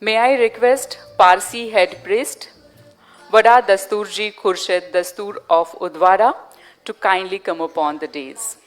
May I request Parsi head priest, Vada Dasturji Khurshid Dastur of Udwara to kindly come upon the dais.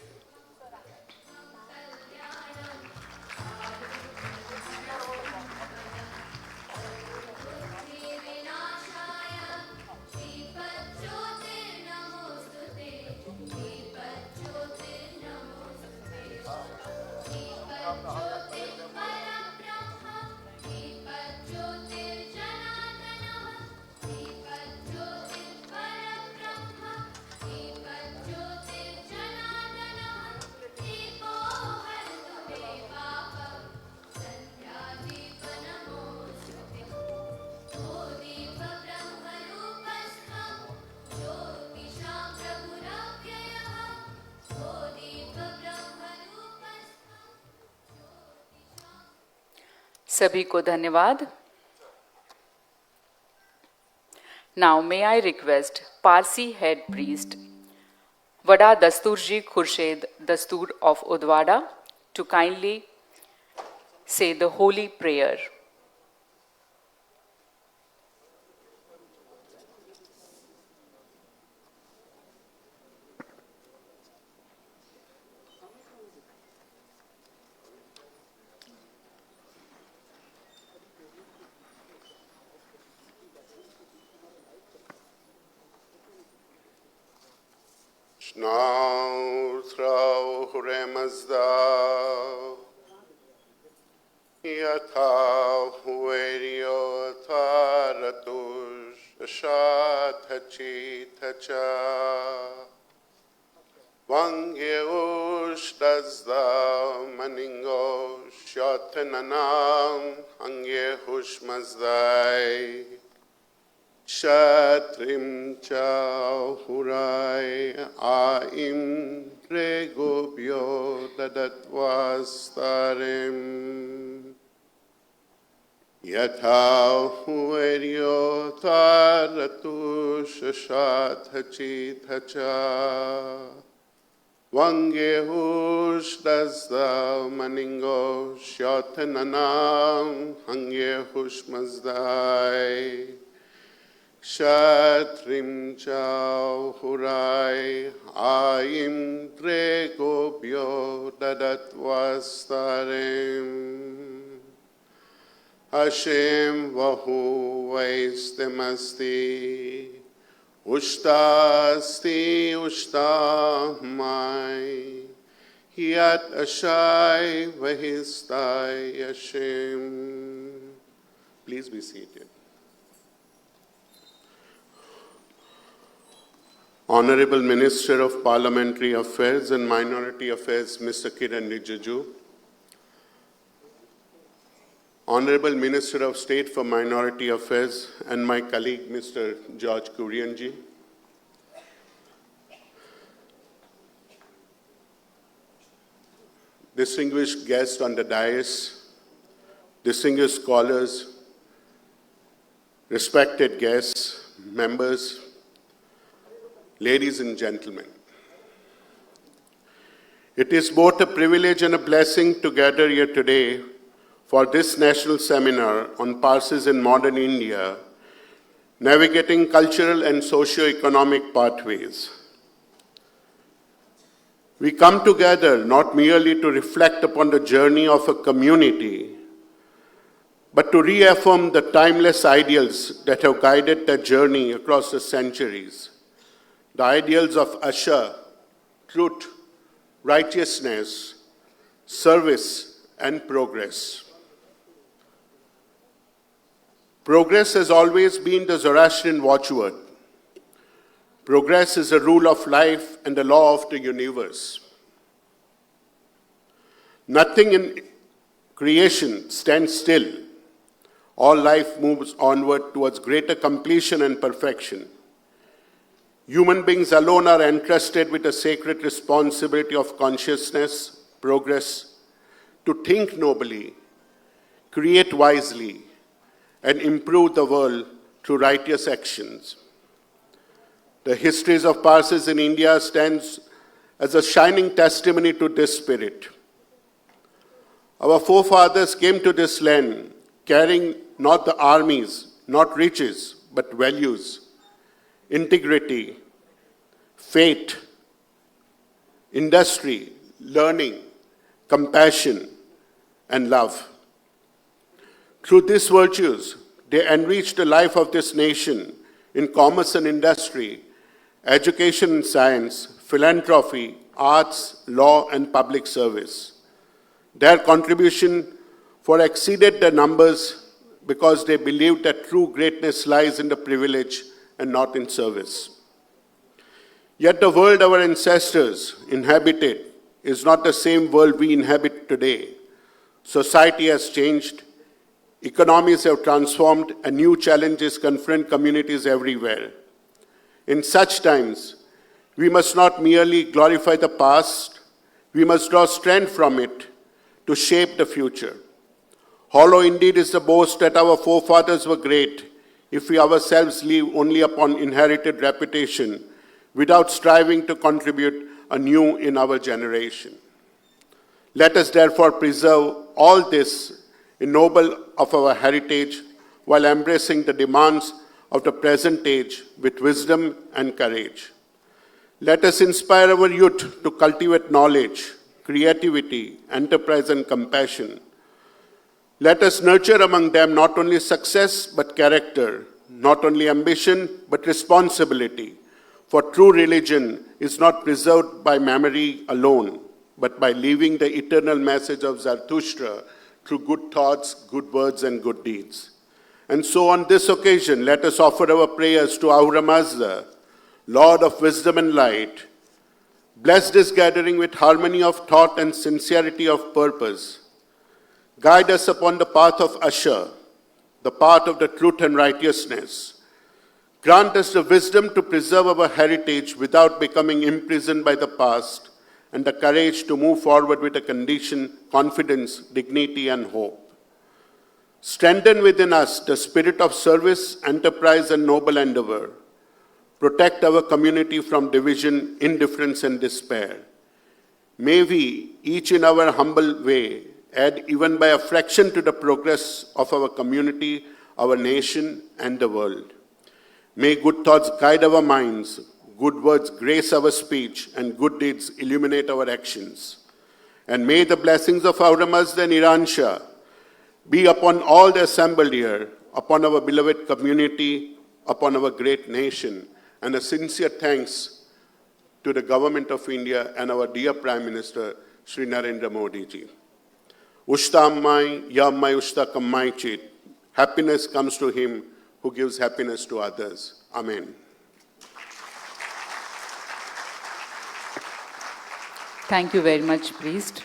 सभी को धन्यवाद. Now may I request Parsi head priest, Vada Dasturji Khurshid Dastur of Udwada to kindly say the holy prayer. Now throw Remazda Yatha Huerio Taratush Shatachi Tacha Vangeush Dazda Maningo Shatananam Hangehush Mazdai Shatrim Chau Hurai Aim Regobyo Dadatvastarim Yatha Huerio Taratu Shashat Hachit Hacha Vangehush Dazda Maningo Shatananam Hangehush Mazdai Shatrim Chau Hurai Aim Dregobyo Dadatvastarim Hashem Vahu Vaistemasti Ushtasti Ushtamai Hiat Ashai Vahistai Hashem. Please be seated. Honorable Minister of Parliamentary Affairs and Minority Affairs, Mr. Kiran Rijiju. Honorable Minister of State for Minority Affairs and my colleague, Mr. George Kurianji. Distinguished guests on the dais, distinguished scholars, respected guests, members, ladies and gentlemen, it is both a privilege and a blessing to gather here today for this national seminar on Parsis in modern India, navigating cultural and socio-economic pathways. We come together not merely to reflect upon the journey of a community, but to reaffirm the timeless ideals that have guided that journey across the centuries. The ideals of Asha, truth, righteousness, service, and progress. Progress has always been the Zoroastrian watchword. Progress is a rule of life and the law of the universe. Nothing in creation stands still. All life moves onward towards greater completion and perfection. Human beings alone are entrusted with a sacred responsibility of consciousness, progress, to think nobly, create wisely, and improve the world through righteous actions. The histories of Parsis in India stands as a shining testimony to this spirit. Our forefathers came to this land carrying not the armies, not riches, but values, integrity, faith, industry, learning, compassion, and love. Through these virtues, they enriched the life of this nation in commerce and industry, education and science, philanthropy, arts, law, and public service. Their contribution for exceeded their numbers because they believed that true greatness lies in the privilege and not in service. Yet the world our ancestors inhabited is not the same world we inhabit today. Society has changed, economies have transformed, and new challenges confront communities everywhere. In such times, we must not merely glorify the past, we must draw strength from it to shape the future. Hollow indeed is the boast that our forefathers were great if we ourselves live only upon inherited reputation without striving to contribute anew in our generation. Let us therefore preserve all this ennoble of our heritage while embracing the demands of the present age with wisdom and courage. Let us inspire our youth to cultivate knowledge, creativity, enterprise, and compassion. Let us nurture among them not only success but character, not only ambition but responsibility. For true religion is not preserved by memory alone, but by living the eternal message of Zarathustra through good thoughts, good words, and good deeds. And so on this occasion, let us offer our prayers to Ahura Mazda, Lord of wisdom and light. Bless this gathering with harmony of thought and sincerity of purpose. Guide us upon the path of Asha, the path of the truth and righteousness. Grant us the wisdom to preserve our heritage without becoming imprisoned by the past, and the courage to move forward with a condition, confidence, dignity, and hope. Strengthen within us the spirit of service, enterprise, and noble endeavor. Protect our community from division, indifference, and despair. May we, each in our humble way, add even by a fraction to the progress of our community, our nation, and the world. May good thoughts guide our minds, good words grace our speech, and good deeds illuminate our actions. And may the blessings of Ahura Mazda and Iransha be upon all the assembled here, upon our beloved community, upon our great nation, and a sincere thanks to the Government of India and our dear Prime Minister, Shri Narendra Modi ji. Ushta ammai, ya ammai ushta kammai chit. Happiness comes to him who gives happiness to others. Amen. Thank you very much, priest.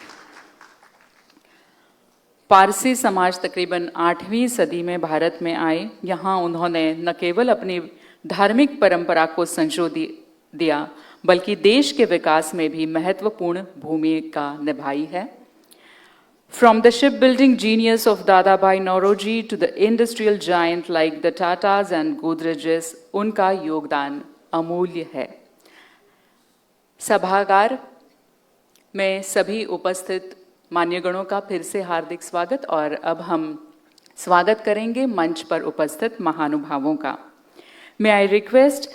Parsi समाज तकरीबन 8वीं सदी में भारत में आए। यहाँ उन्होंने न केवल अपनी धार्मिक परंपरा को संजो दिया, बल्कि देश के विकास में भी महत्वपूर्ण भूमिका निभाई है। From the shipbuilding genius of Dadabhai Nauroji to the industrial giant like the Tatas and Godrej's, उनका योगदान अमूल्य है। सभागार में सभी उपस्थित मान्यगणों का फिर से हार्दिक स्वागत, और अब हम स्वागत करेंगे मंच पर उपस्थित महानुभावों का। May I request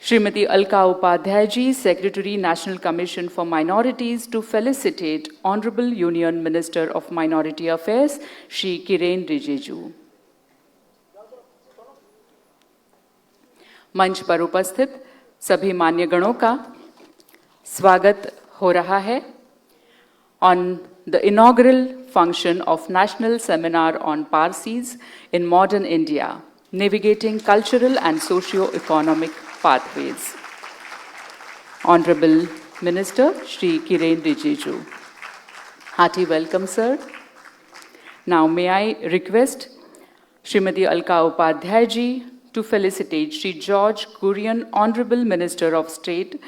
Srimati Alka Upadhyay ji, Secretary, National Commission for Minorities, to felicitate Honorable Union Minister of Minority Affairs, Shri Kiren Rijiju. मंच पर उपस्थित सभी मान्यगणों का स्वागत हो रहा है on the inaugural function of National Seminar on Parsis in Modern India, Navigating Cultural and Socio-Economic Pathways. Honorable Minister Shri Kiren Rijiju. Hearty welcome, sir. Now may I request Srimati Alka Upadhyay ji to felicitate Shri George Kurian, Honorable Minister of State,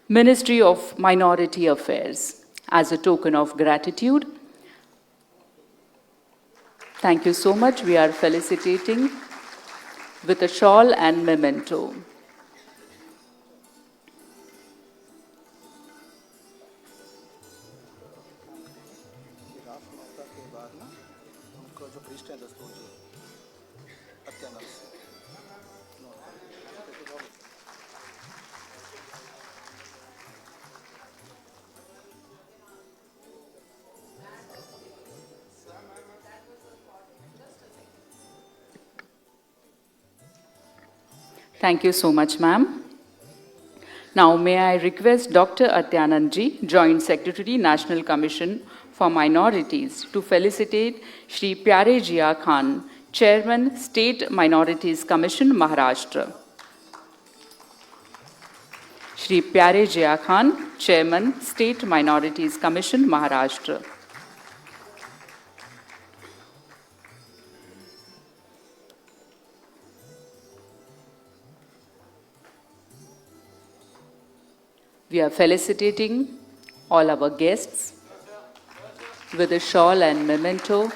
Ministry of Minority Affairs. As a token of gratitude, thank you so much. We are felicitating with a shawl and memento. Thank you so much, ma'am. Now, may I request Dr. Atyanand Ji, Joint Secretary, National Commission for Minorities, to felicitate Shri Pyare Jia Khan, Chairman, State Minorities Commission, Maharashtra. Shri Pyare Jia Khan, Chairman, State Minorities Commission, Maharashtra. We are felicitating all our guests with a shawl and memento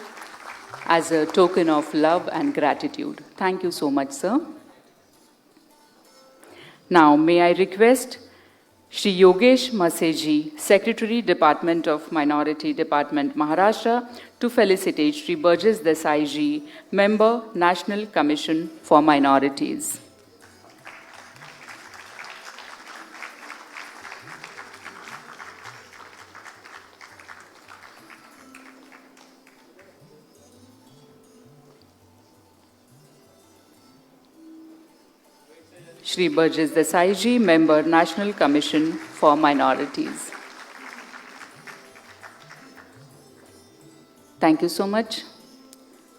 as a token of love and gratitude. Thank you so much, sir. Now, may I request Shri Yogesh Maseji, Secretary, Department of Minority Department, Maharashtra, to felicitate Shri Burgess Desai Ji, Member, National Commission for Minorities. Shri Burgess Desai Ji, Member, National Commission for Minorities. Thank you so much.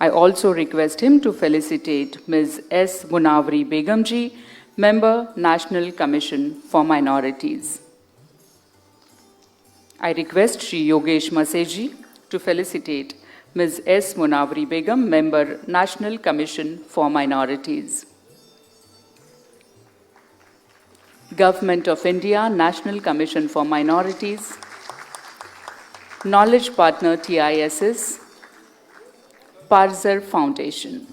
I also request him to felicitate Ms. S. Munawari Begum Ji, Member, National Commission for Minorities. I request Shri Yogesh Maseji to felicitate Ms. S. Munawari Begum, Member, National Commission for Minorities. Government of India, National Commission for Minorities, Knowledge Partner TISS, Parsis Foundation.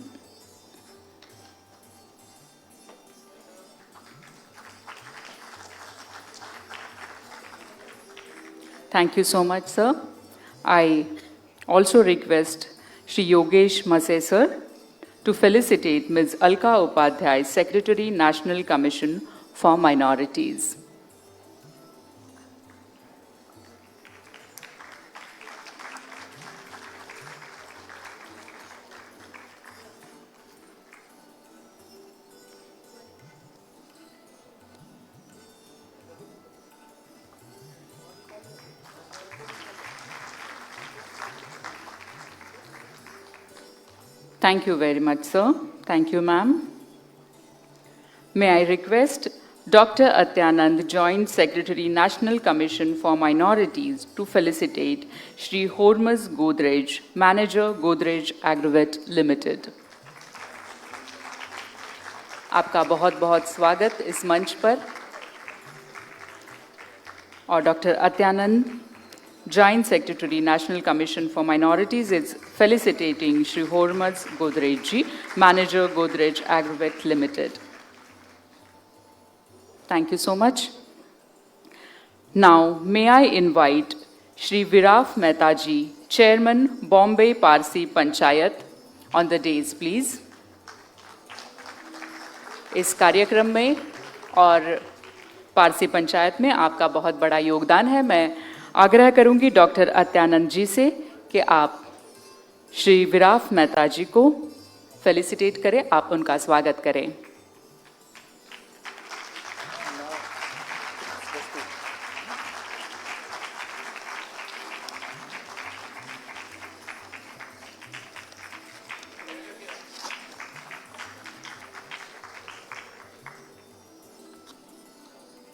Thank you so much, sir. I also request Shri Yogesh Mase sir to felicitate Ms. Alka Upadhyay, Secretary, National Commission for Minorities. Thank you very much, sir. Thank you, ma'am. May I request Dr. Atyanand, Joint Secretary, National Commission for Minorities, to felicitate Shri Hormuz Godrej, Manager, Godrej Agrovet Limited. आपका बहुत बहुत स्वागत इस मंच पर और doctor अत्यानंद, Joint Secretary, National Commission for Minorities, is felicitating Shri Hormuz Godrej Ji, Manager, Godrej Agrovet Limited. Thank you so much. Now, may I invite Shri Viraf Mehta Ji, Chairman, Bombay Parsi Panchayat, on the dais, please. इस कार्यक्रम में और पारसी पंचायत में आपका बहुत बड़ा योगदान है। मैं आग्रह करूंगी डॉक्टर अत्यानंद जी से कि आप श्री विराफ मेहता जी को फेलिसिटेट करें, आप उनका स्वागत करें।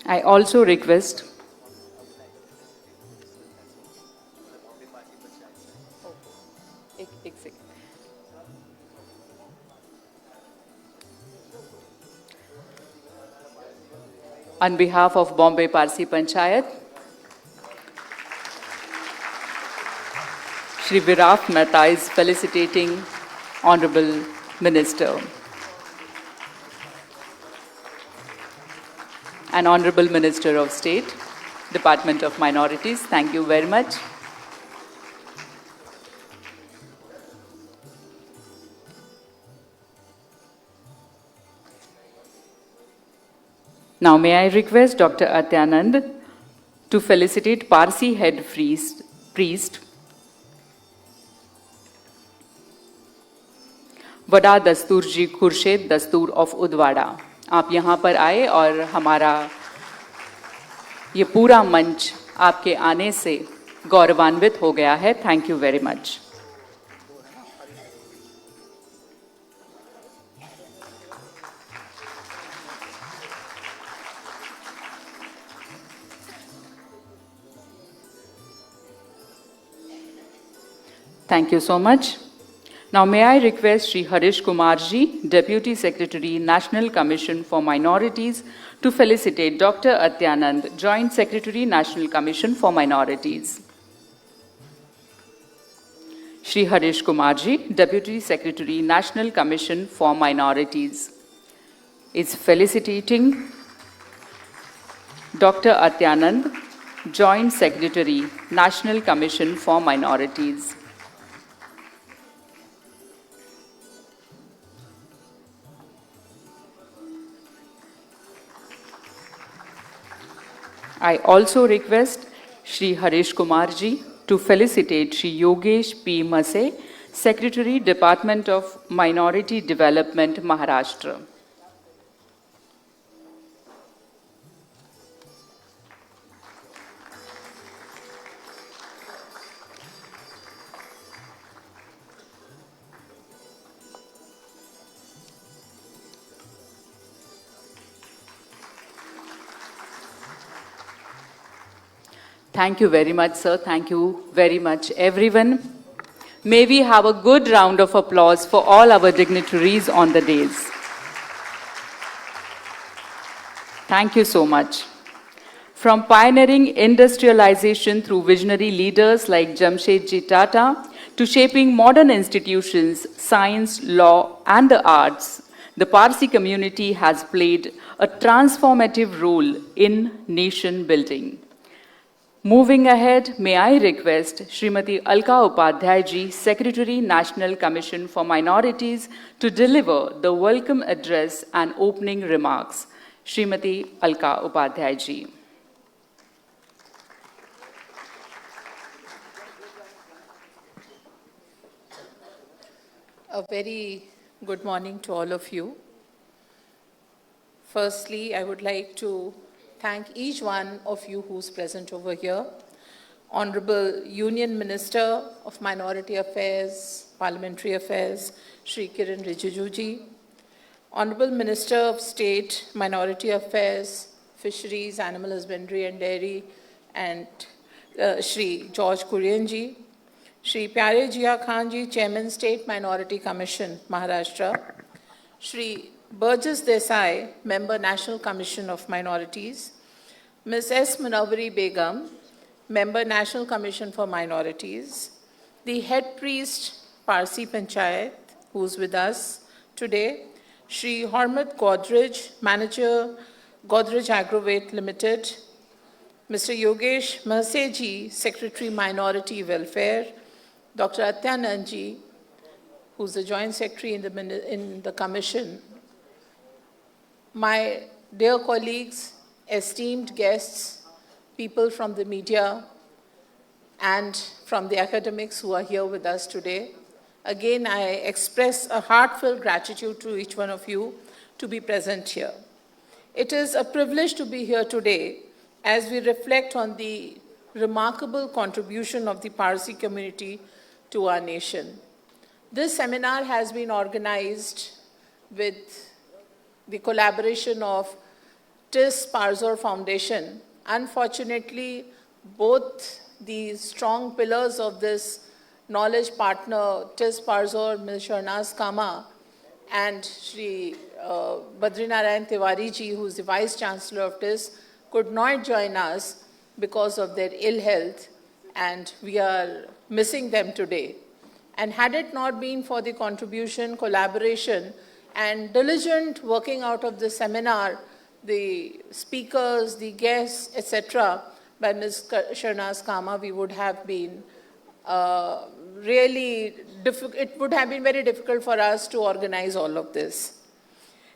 I also request on behalf of Bombay Parsi Panchayat, Shri Viraf Mehta is felicitating Honorable Minister. And Honorable Minister of State, Department of Minorities, thank you very much. Now may I request Dr. Atyanand to felicitate Parsi head priest vada दस्तूर जी खुर्शेद दस्तूर of Udvada. आप यहाँ पर आए और हमारा ये पूरा मंच आपके आने से गौरवान्वित हो गया है। Thank you very much. Thank you so much. Now may I request Sri Harish Kumar ji, Deputy Secretary, National Commission for Minorities, to felicitate Dr. Atyanand, Joint Secretary, National Commission for Minorities. Sri Harish Kumar ji, Deputy Secretary, National Commission for Minorities, is felicitating Dr. Atyanand, Joint Secretary, National Commission for Minorities. I also request Shri Harish Kumar ji to felicitate Shri Yogesh P. Mase, Secretary, Department of Minority Development, Maharashtra. Thank you very much, sir. Thank you very much, everyone. May we have a good round of applause for all our dignitaries on the dais. Thank you so much. From pioneering industrialization through visionary leaders like Jamshedji Tata to shaping modern institutions, science, law, and the arts, the Parsi community has played a transformative role in nation building. Moving ahead, may I request Srimati Alka Upadhyay ji, Secretary, National Commission for Minorities, to deliver the welcome address and opening remarks. Srimati Alka Upadhyay ji. A very good morning to all of you. Firstly, I would like to thank each one of you who's present over here. Honorable Union Minister of Minority Affairs, Parliamentary Affairs, Shri Kiran Rijiju ji. Honorable Minister of State, Minority Affairs, Fisheries, Animal Husbandry and Dairy, and Shri George Kurian ji. Shri Pyare Jia Khan ji, Chairman State Minority Commission, Maharashtra. Shri Burgess Desai, Member National Commission of Minorities. Ms. S. Munawari Begum, Member National Commission for Minorities. The Head Priest, Parsi Panchayat, who's with us today. Shri Hormat Godrej, Manager, Godrej Agrovate Limited. Mr. Yogesh Mahseji, Secretary Minority Welfare. Dr. Atyanand ji, who's the Joint Secretary in the Commission. My dear colleagues, esteemed guests, people from the media, and from the academics who are here with us today. Again, I express a heartfelt gratitude to each one of you to be present here. It is a privilege to be here today as we reflect on the remarkable contribution of the Parsi community to our nation. This seminar has been organized with the collaboration of TIS Parzor Foundation. Unfortunately, both the strong pillars of this knowledge partner, TIS Parzor, Ms. Sharnaz Kama, and Shri Badrinarayan Tiwari ji, who is the Vice Chancellor of TIS, could not join us because of their ill health, and we are missing them today. And had it not been for the contribution, collaboration, and diligent working out of the seminar, the speakers, the guests, etc., by Ms. Sharnaz Kama, we would have been it would have been very difficult for us to organize all of this.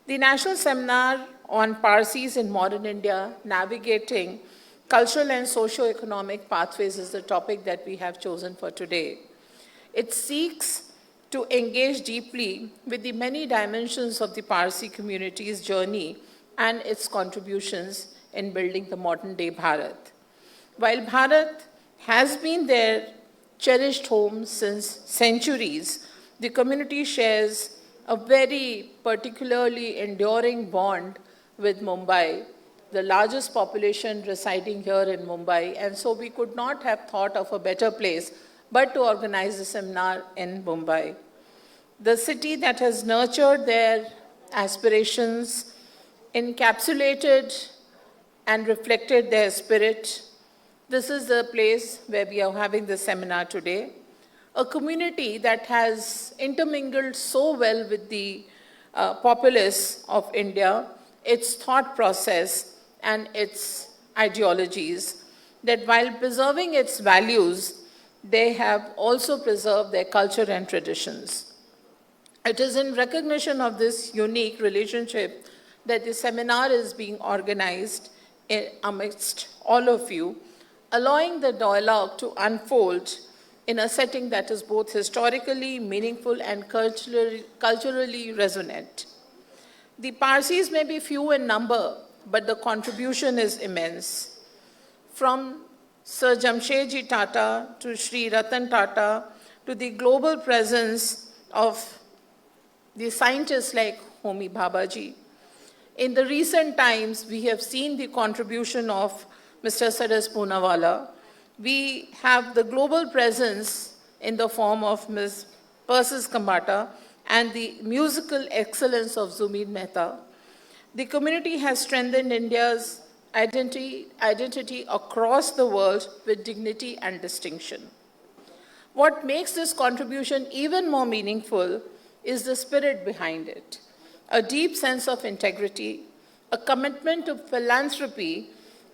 The National Seminar on Parsis in Modern India, Navigating Cultural and Socio-Economic Pathways is the topic that we have chosen for today. It seeks to engage deeply with the many dimensions of the Parsi community's journey and its contributions in building the modern-day Bharat. While Bharat has been their cherished home since centuries, the community shares a very particularly enduring bond with Mumbai, the largest population residing here in Mumbai, and so we could not have thought of a better place but to organize a seminar in Mumbai. The city that has nurtured their aspirations, encapsulated and reflected their spirit. This is the place where we are having this seminar today. A community that has intermingled so well with the populace of India, its thought process and its ideologies, that while preserving its values, they have also preserved their culture and traditions. It is in recognition of this unique relationship that the seminar is being organized amidst all of you, allowing the dialogue to unfold in a setting that is both historically meaningful and culturally resonant. The Parsis may be few in number, but the contribution is immense. From Sir Jamshedji Tata to Sri Ratan Tata to the global presence of the scientists like Homi Bhabhaji. In the recent times, we have seen the contribution of Mr. Saras Poonawalla. We have the global presence in the form of Ms. Parsis and the musical excellence of Zumid Mehta. The community has strengthened India's identity across the world with dignity and distinction. What makes this contribution even more meaningful is the spirit behind it, a deep sense of integrity, a commitment to philanthropy,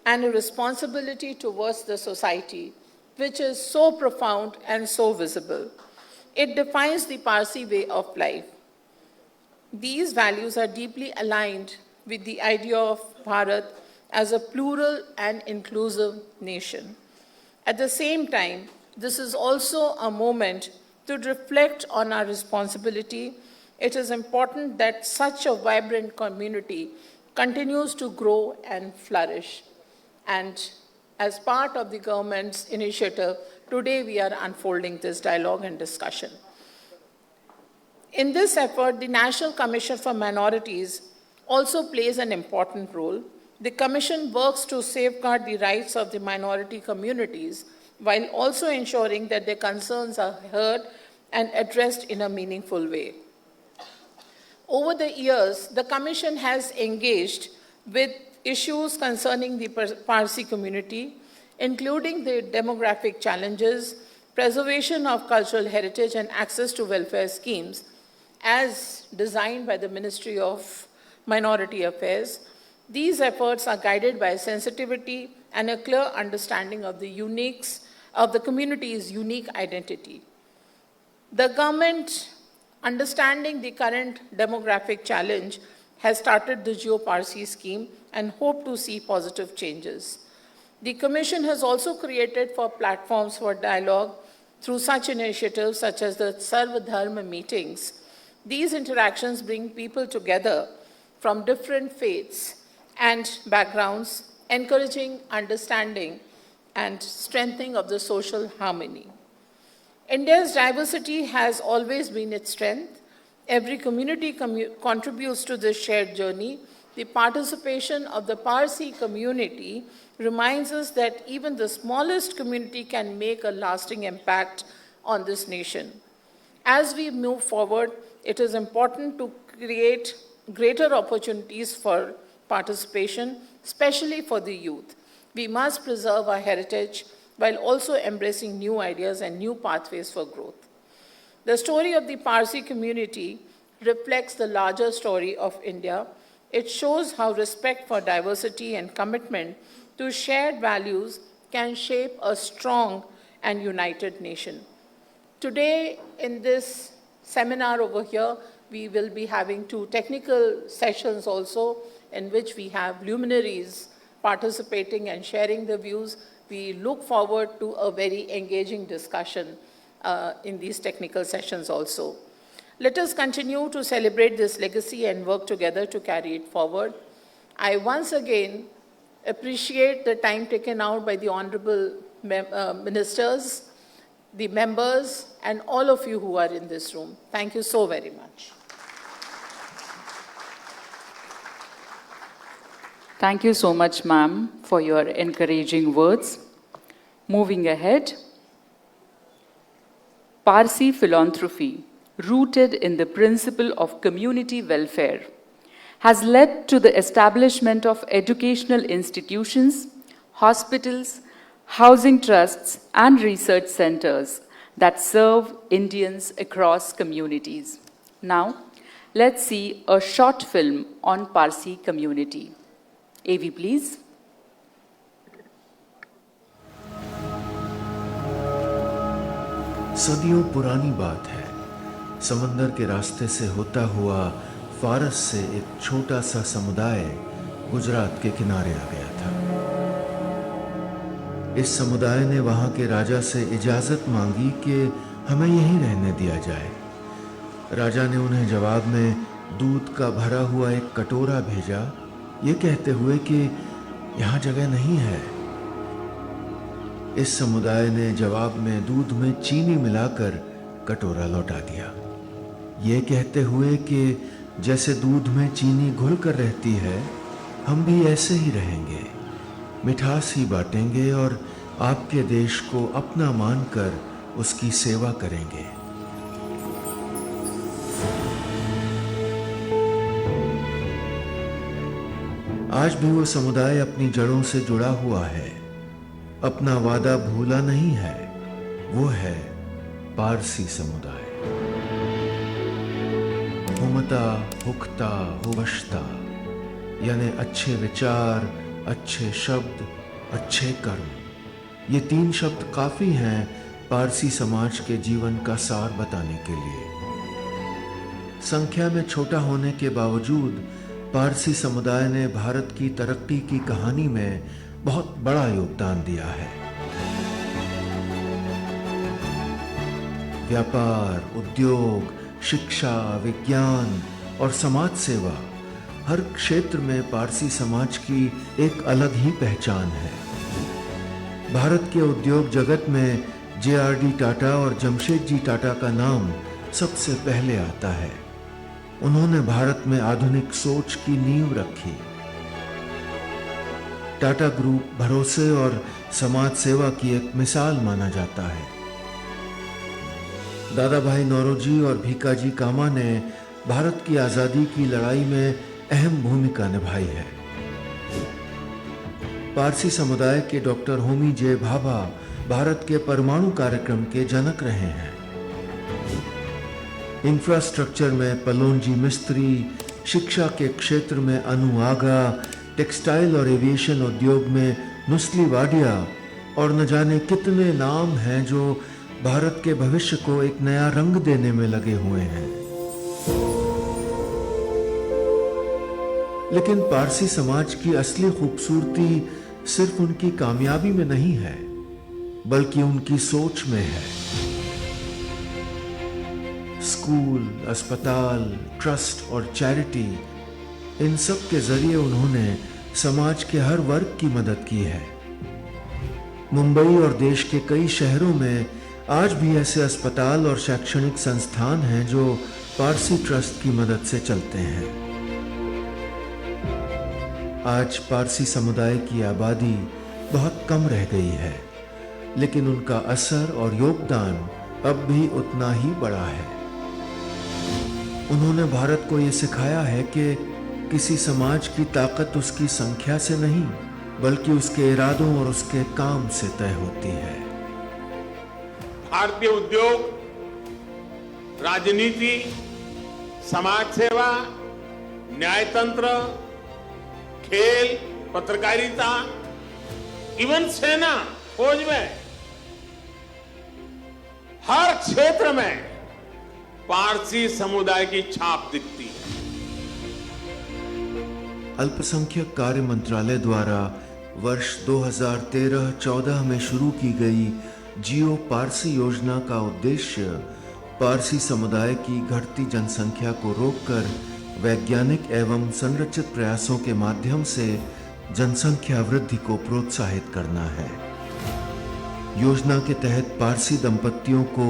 and a responsibility towards the society, which is so profound and so visible. It defines the Parsi way of life. These values are deeply aligned with the idea of Bharat as a plural and inclusive nation. At the same time, this is also a moment to reflect on our responsibility. It is important that such a vibrant community continues to grow and flourish. And as part of the government's initiative, today we are unfolding this dialogue and discussion. In this effort, the National Commission for Minorities also plays an important role. The Commission works to safeguard the rights of the minority communities while also ensuring that their concerns are heard and addressed in a meaningful way. Over the years, the Commission has engaged with issues concerning the Parsi community, including the demographic challenges, preservation of cultural heritage, and access to welfare schemes, as designed by the Ministry of Minority Affairs. These efforts are guided by sensitivity and a clear understanding of the community's unique identity. The government, understanding the current demographic challenge, has started the Geo-Parsi scheme and hope to see positive changes. The Commission has also created platforms for dialogue through such initiatives such as the Sarva Dharma meetings. These interactions bring people together from different faiths and backgrounds, encouraging understanding and strengthening of the social harmony. India's diversity has always been its strength. Every community contributes to this shared journey. The participation of the Parsi community reminds us that even the smallest community can make a lasting impact on this nation. As we move forward, it is important to create greater opportunities for participation, especially for the youth. We must preserve our heritage while also embracing new ideas and new pathways for growth. The story of the Parsi community reflects the larger story of India. It shows how respect for diversity and commitment to shared values can shape a strong and united nation. Today, in this seminar over here, We will be having 2 technical sessions also, in which we have luminaries participating and sharing the views. We look forward to a very engaging discussion in these technical sessions also. Let us continue to celebrate this legacy and work together to carry it forward. I once again appreciate the time taken out by the honorable ministers, the members, and all of you who are in this room. Thank you so very much. Thank you so much, ma'am, for your encouraging words. Moving ahead, Parsi philanthropy, rooted in the principle of community welfare, has led to the establishment of educational institutions, hospitals, housing trusts, and research centers that serve Indians across communities. Now, let's see a short film on Parsi community. AV, please. सदियों पुरानी बात है, समंदर के रास्ते से होता हुआ फारस से एक छोटा सा समुदाय गुजरात के किनारे आ गया था। इस समुदाय ने वहां के राजा से इजाजत मांगी कि हमें यहीं रहने दिया जाए। राजा ने उन्हें जवाब में दूध का भरा हुआ एक कटोरा भेजा, ये कहते हुए कि यहाँ जगह नहीं है। इस समुदाय ने जवाब में दूध में चीनी मिलाकर कटोरा लौटा दिया, ये कहते हुए कि जैसे दूध में चीनी घुल कर रहती है, हम भी ऐसे ही रहेंगे, मिठास ही बांटेंगे और आपके देश को अपना मानकर उसकी सेवा करेंगे। आज भी वो समुदाय अपनी जड़ों से जुड़ा हुआ है, अपना वादा भूला नहीं है। वो है पारसी समुदाय। हुमता, हुक्ता, हुवश्ता, यानी अच्छे विचार, अच्छे शब्द, अच्छे कर्म। ये 3 शब्द काफी हैं पारसी समाज के जीवन का सार बताने के लिए। संख्या में छोटा होने के बावजूद पारसी समुदाय ने भारत की तरक्की की कहानी में बहुत बड़ा योगदान दिया है। व्यापार, उद्योग, शिक्षा, विज्ञान और समाज सेवा, हर क्षेत्र में पारसी समाज की एक अलग ही पहचान है। भारत के उद्योग जगत में JRD टाटा और जमशेदजी टाटा का नाम सबसे पहले आता है। उन्होंने भारत में आधुनिक सोच की नींव रखी। टाटा ग्रुप भरोसे और समाज सेवा की एक मिसाल माना जाता है। दादा भाई नौरोजी और भीकाजी कामा ने भारत की आजादी की लड़ाई में अहम भूमिका निभाई है। पारसी समुदाय के डॉक्टर होमी जे भाभा भारत के परमाणु कार्यक्रम के जनक रहे हैं। इंफ्रास्ट्रक्चर में पलोनजी मिस्त्री, शिक्षा के क्षेत्र में अनु आगा, टेक्सटाइल और एविएशन उद्योग में नुस्ली वाडिया और न जाने कितने नाम हैं जो भारत के भविष्य को एक नया रंग देने में लगे हुए हैं। लेकिन पारसी समाज की असली खूबसूरती सिर्फ उनकी कामयाबी में नहीं है, बल्कि उनकी सोच में है। स्कूल, अस्पताल, ट्रस्ट और चैरिटी, इन सब के जरिए उन्होंने समाज के हर वर्ग की मदद की है। मुंबई और देश के कई शहरों में आज भी ऐसे अस्पताल और शैक्षणिक संस्थान हैं जो पारसी ट्रस्ट की मदद से चलते हैं। आज पारसी समुदाय की आबादी बहुत कम रह गई है, लेकिन उनका असर और योगदान अब भी उतना ही बड़ा है। उन्होंने भारत को ये सिखाया है कि किसी समाज की ताकत उसकी संख्या से नहीं, बल्कि उसके इरादों और उसके काम से तय होती है। भारतीय उद्योग, राजनीति, समाज सेवा, न्यायतंत्र, खेल, पत्रकारिता, इवन सेना, फौज में, हर क्षेत्र में पारसी समुदाय की छाप दिखती है। अल्पसंख्यक कार्य मंत्रालय द्वारा वर्ष 2013-14 में शुरू की गई जियो पारसी योजना का उद्देश्य पारसी समुदाय की घटती जनसंख्या को रोककर वैज्ञानिक एवं संरचित प्रयासों के माध्यम से जनसंख्या वृद्धि को प्रोत्साहित करना है। योजना के तहत पारसी दंपतियों को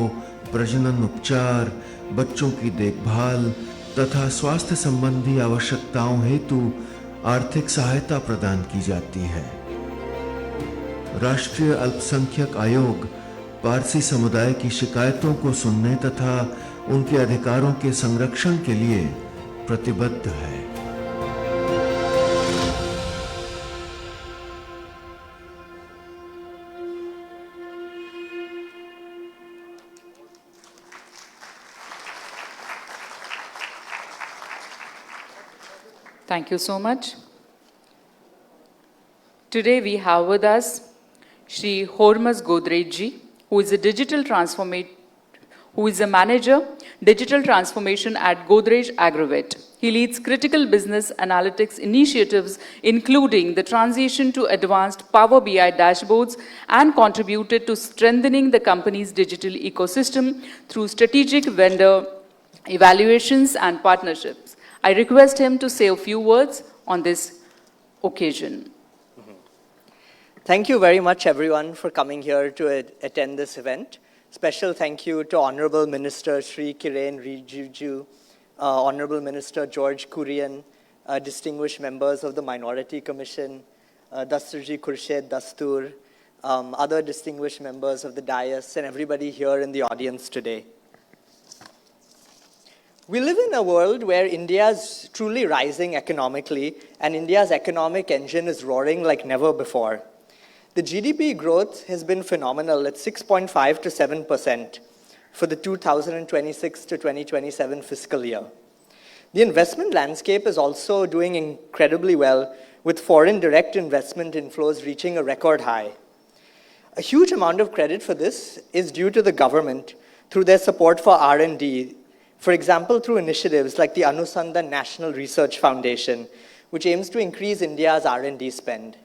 प्रजनन उपचार, बच्चों की देखभाल तथा स्वास्थ्य संबंधी आवश्यकताओं हेतु आर्थिक सहायता प्रदान की जाती है। राष्ट्रीय अल्पसंख्यक आयोग पारसी समुदाय की शिकायतों को सुनने तथा उनके अधिकारों के संरक्षण के लिए प्रतिबद्ध है। Thank you so much. Today we have with us Shri Hormuz Godrej, who is a manager, digital transformation at Godrej Agrovet. He leads critical business analytics initiatives, including the transition to advanced Power BI dashboards, and contributed to strengthening the company's digital ecosystem through strategic vendor evaluations and partnerships. I request him to say a few words on this occasion. Thank you very much, everyone, for coming here to attend this event. Special thank you to Honorable Minister Shri Kiren Rijiju, Honorable Minister George Kurian, distinguished members of the Minority Commission, Dasturji Khurshid Dastur, other distinguished members of the dais, and everybody here in the audience today. We live in a world where India is truly rising economically, and India's economic engine is roaring like never before. The GDP growth has been phenomenal at 6.5 to 7% for the 2026 to 2027 fiscal year. The investment landscape is also doing incredibly well, with foreign direct investment inflows reaching a record high. A huge amount of credit for this is due to the government through their support for R&D, for example, through initiatives like the Anusandhan National Research Foundation, which aims to increase India's R&D spend.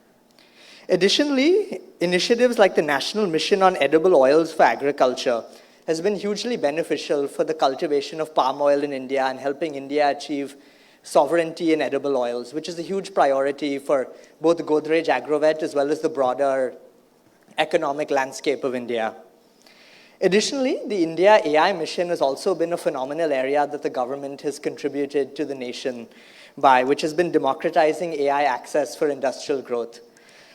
Additionally, initiatives like the National Mission on Edible Oils for Agriculture has been hugely beneficial for the cultivation of palm oil in India and helping India achieve sovereignty in edible oils, which is a huge priority for both Godrej Agrovet as well as the broader economic landscape of India. Additionally, the India AI mission has also been a phenomenal area that the government has contributed to the nation by, which has been democratizing AI access for industrial growth.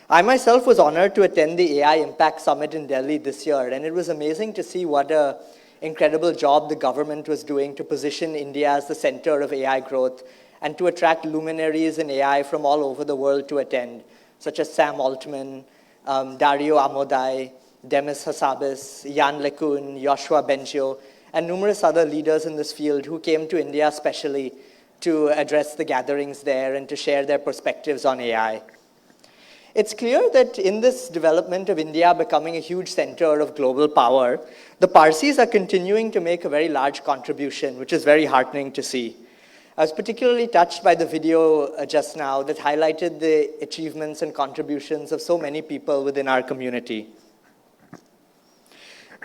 I myself was honored to attend the AI Impact Summit in Delhi this year, and it was amazing to see what an incredible job the government was doing to position India as the center of AI growth and to attract luminaries in AI from all over the world to attend, such as Sam Altman, Dario Amodai, Demis Hassabis, Jan LeCun, Joshua Bengio, and numerous other leaders in this field who came to India specially to address the gatherings there and to share their perspectives on AI. It's clear that in this development of India becoming a huge center of global power, the Parsis are continuing to make a very large contribution, which is very heartening to see. I was particularly touched by the video just now that highlighted the achievements and contributions of so many people within our community.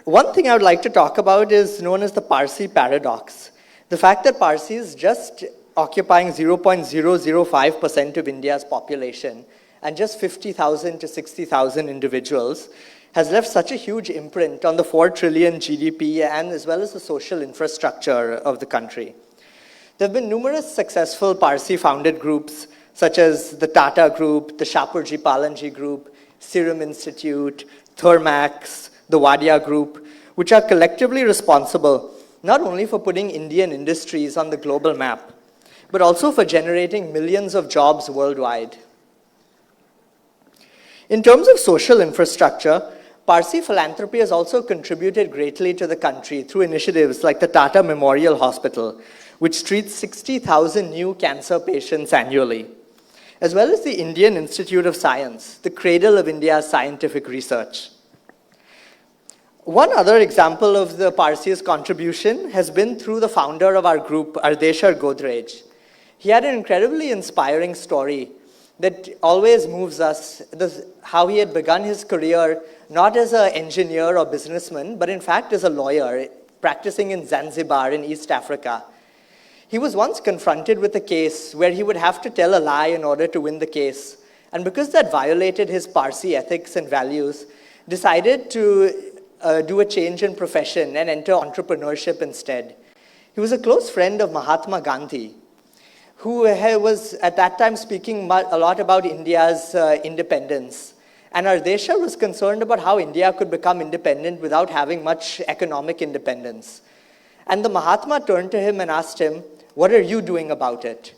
One thing I would like to talk about is known as the Parsi paradox. The fact that Parsis, just occupying 0.005% of India's population and just 50,000 to 60,000 individuals, has left such a huge imprint on the 4 trillion GDP and as well as the social infrastructure of the country. There have been numerous successful Parsi-founded groups, such as the Tata Group, the Shapurji Palanji Group, Serum Institute, Thermax, the Wadia Group, which are collectively responsible not only for putting Indian industries on the global map, but also for generating millions of jobs worldwide. In terms of social infrastructure, Parsi philanthropy has also contributed greatly to the country through initiatives like the Tata Memorial Hospital, which treats 60,000 new cancer patients annually, as well as the Indian Institute of Science, the cradle of India's scientific research. One other example of the Parsis contribution has been through the founder of our group, Ardeshar Godrej. He had an incredibly inspiring story that always moves us, how he had begun his career not as an engineer or businessman, but in fact as a lawyer practicing in Zanzibar in East Africa. He was once confronted with a case where he would have to tell a lie in order to win the case. And because that violated his Parsi ethics and values, decided to do a change in profession and enter entrepreneurship instead. He was a close friend of Mahatma Gandhi, who was at that time speaking a lot about India's independence. And Ardeshar was concerned about how India could become independent without having much economic independence. And the Mahatma turned to him and asked him, "What are you doing about it?"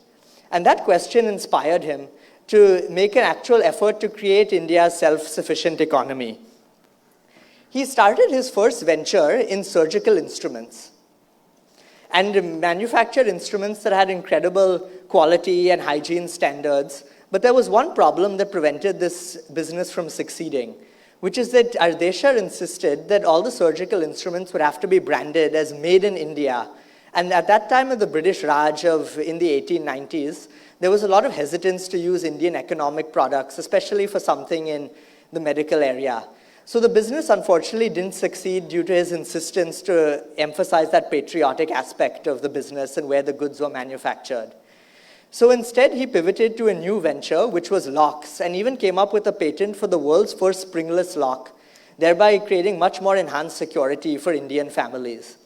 And that question inspired him to make an actual effort to create India's self-sufficient economy. He started his first venture in surgical instruments and manufactured instruments that had incredible quality and hygiene standards. But there was one problem that prevented this business from succeeding, which is that Ardeshar insisted that all the surgical instruments would have to be branded as made in India. And at that time of the British Raj in the 1890s, there was a lot of hesitance to use Indian economic products, especially for something in the medical area. So the business unfortunately didn't succeed due to his insistence to emphasize that patriotic aspect of the business and where the goods were manufactured. So instead, he pivoted to a new venture, which was locks, and even came up with a patent for the world's first springless lock, thereby creating much more enhanced security for Indian families.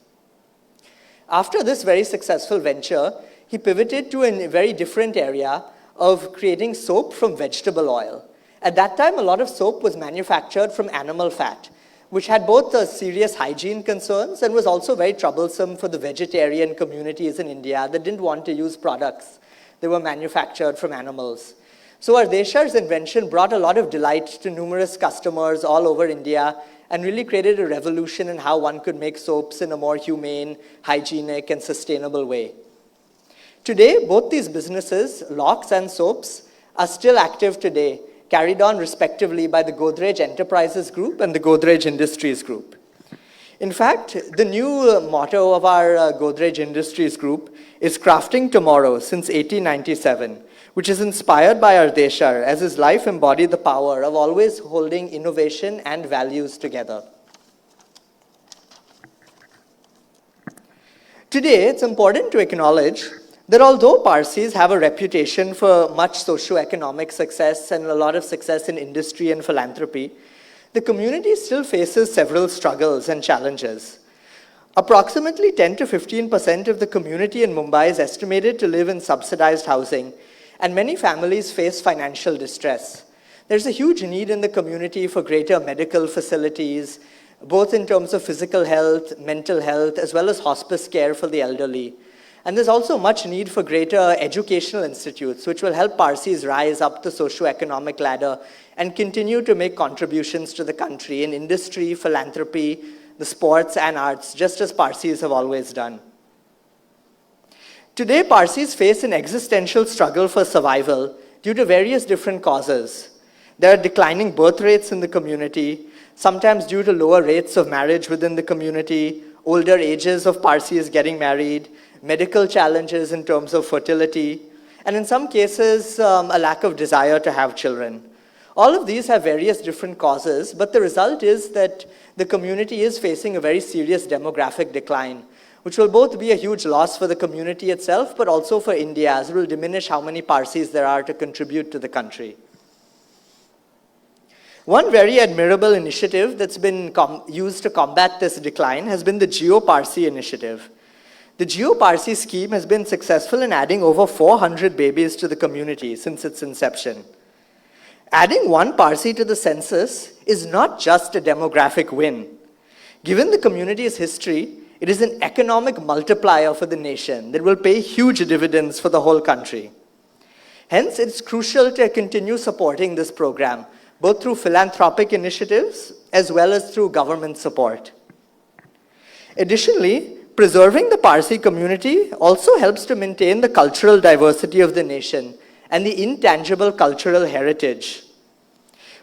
After this very successful venture, he pivoted to a very different area of creating soap from vegetable oil. At that time, a lot of soap was manufactured from animal fat, which had both serious hygiene concerns and was also very troublesome for the vegetarian communities in India that didn't want to use products that were manufactured from animals. So Ardeshar's invention brought a lot of delight to numerous customers all over India and really created a revolution in how one could make soaps in a more humane, hygienic, and sustainable way. Today, both these businesses, locks and soaps, are still active today, carried on respectively by the Godrej Enterprises Group and the Godrej Industries Group. In fact, the new motto of our Godrej Industries Group is Crafting Tomorrow since 1897, which is inspired by Ardeshar as his life embodied the power of always holding innovation and values together. Today, it's important to acknowledge that although Parsis have a reputation for much socio-economic success and a lot of success in industry and philanthropy, the community still faces several struggles and challenges. Approximately 10 to 15% of the community in Mumbai is estimated to live in subsidized housing, and many families face financial distress. There's a huge need in the community for greater medical facilities, both in terms of physical health, mental health, as well as hospice care for the elderly. And there's also much need for greater educational institutes, which will help Parsis rise up the socio-economic ladder and continue to make contributions to the country in industry, philanthropy, the sports and arts, just as Parsis have always done. Today, Parsis face an existential struggle for survival due to various different causes. There are declining birth rates in the community, sometimes due to lower rates of marriage within the community, older ages of Parsis getting married, medical challenges in terms of fertility, and in some cases, a lack of desire to have children. All of these have various different causes, but the result is that the community is facing a very serious demographic decline, which will both be a huge loss for the community itself, but also for India, as it will diminish how many Parsis there are to contribute to the country. One very admirable initiative that's been used to combat this decline has been the Geo-Parsi initiative. The Geo-Parsi scheme has been successful in adding over 400 babies to the community since its inception. Adding one Parsi to the census is not just a demographic win. Given the community's history, it is an economic multiplier for the nation that will pay huge dividends for the whole country. Hence, it's crucial to continue supporting this program, both through philanthropic initiatives as well as through government support. Additionally, preserving the Parsi community also helps to maintain the cultural diversity of the nation and the intangible cultural heritage.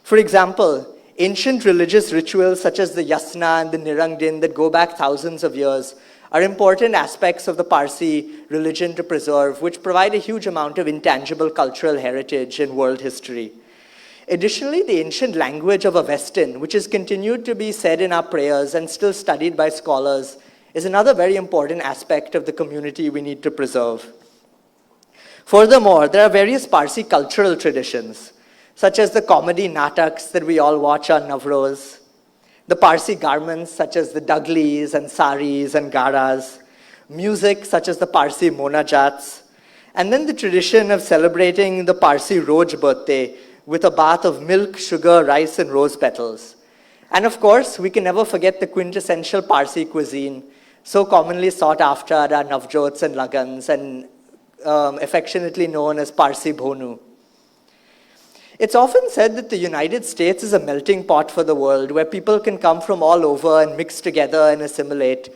For example, ancient religious rituals such as the yasna and the nirangdin that go back thousands of years are important aspects of the Parsi religion to preserve, which provide a huge amount of intangible cultural heritage in world history. Additionally, the ancient language of Avestan, which has continued to be said in our prayers and still studied by scholars, is another very important aspect of the community we need to preserve. Furthermore, there are various Parsi cultural traditions, such as the comedy nataks that we all watch on Navroz, the Parsi garments such as the daglis and saris and garas, music such as the Parsi monajats, and then the tradition of celebrating the Parsi Roj birthday with a bath of milk, sugar, rice, and rose petals. And of course, we can never forget the quintessential Parsi cuisine, so commonly sought after at our Navjots and Lagans, and affectionately known as Parsi Bhonu. It's often said that the United States is a melting pot for the world, where people can come from all over and mix together and assimilate,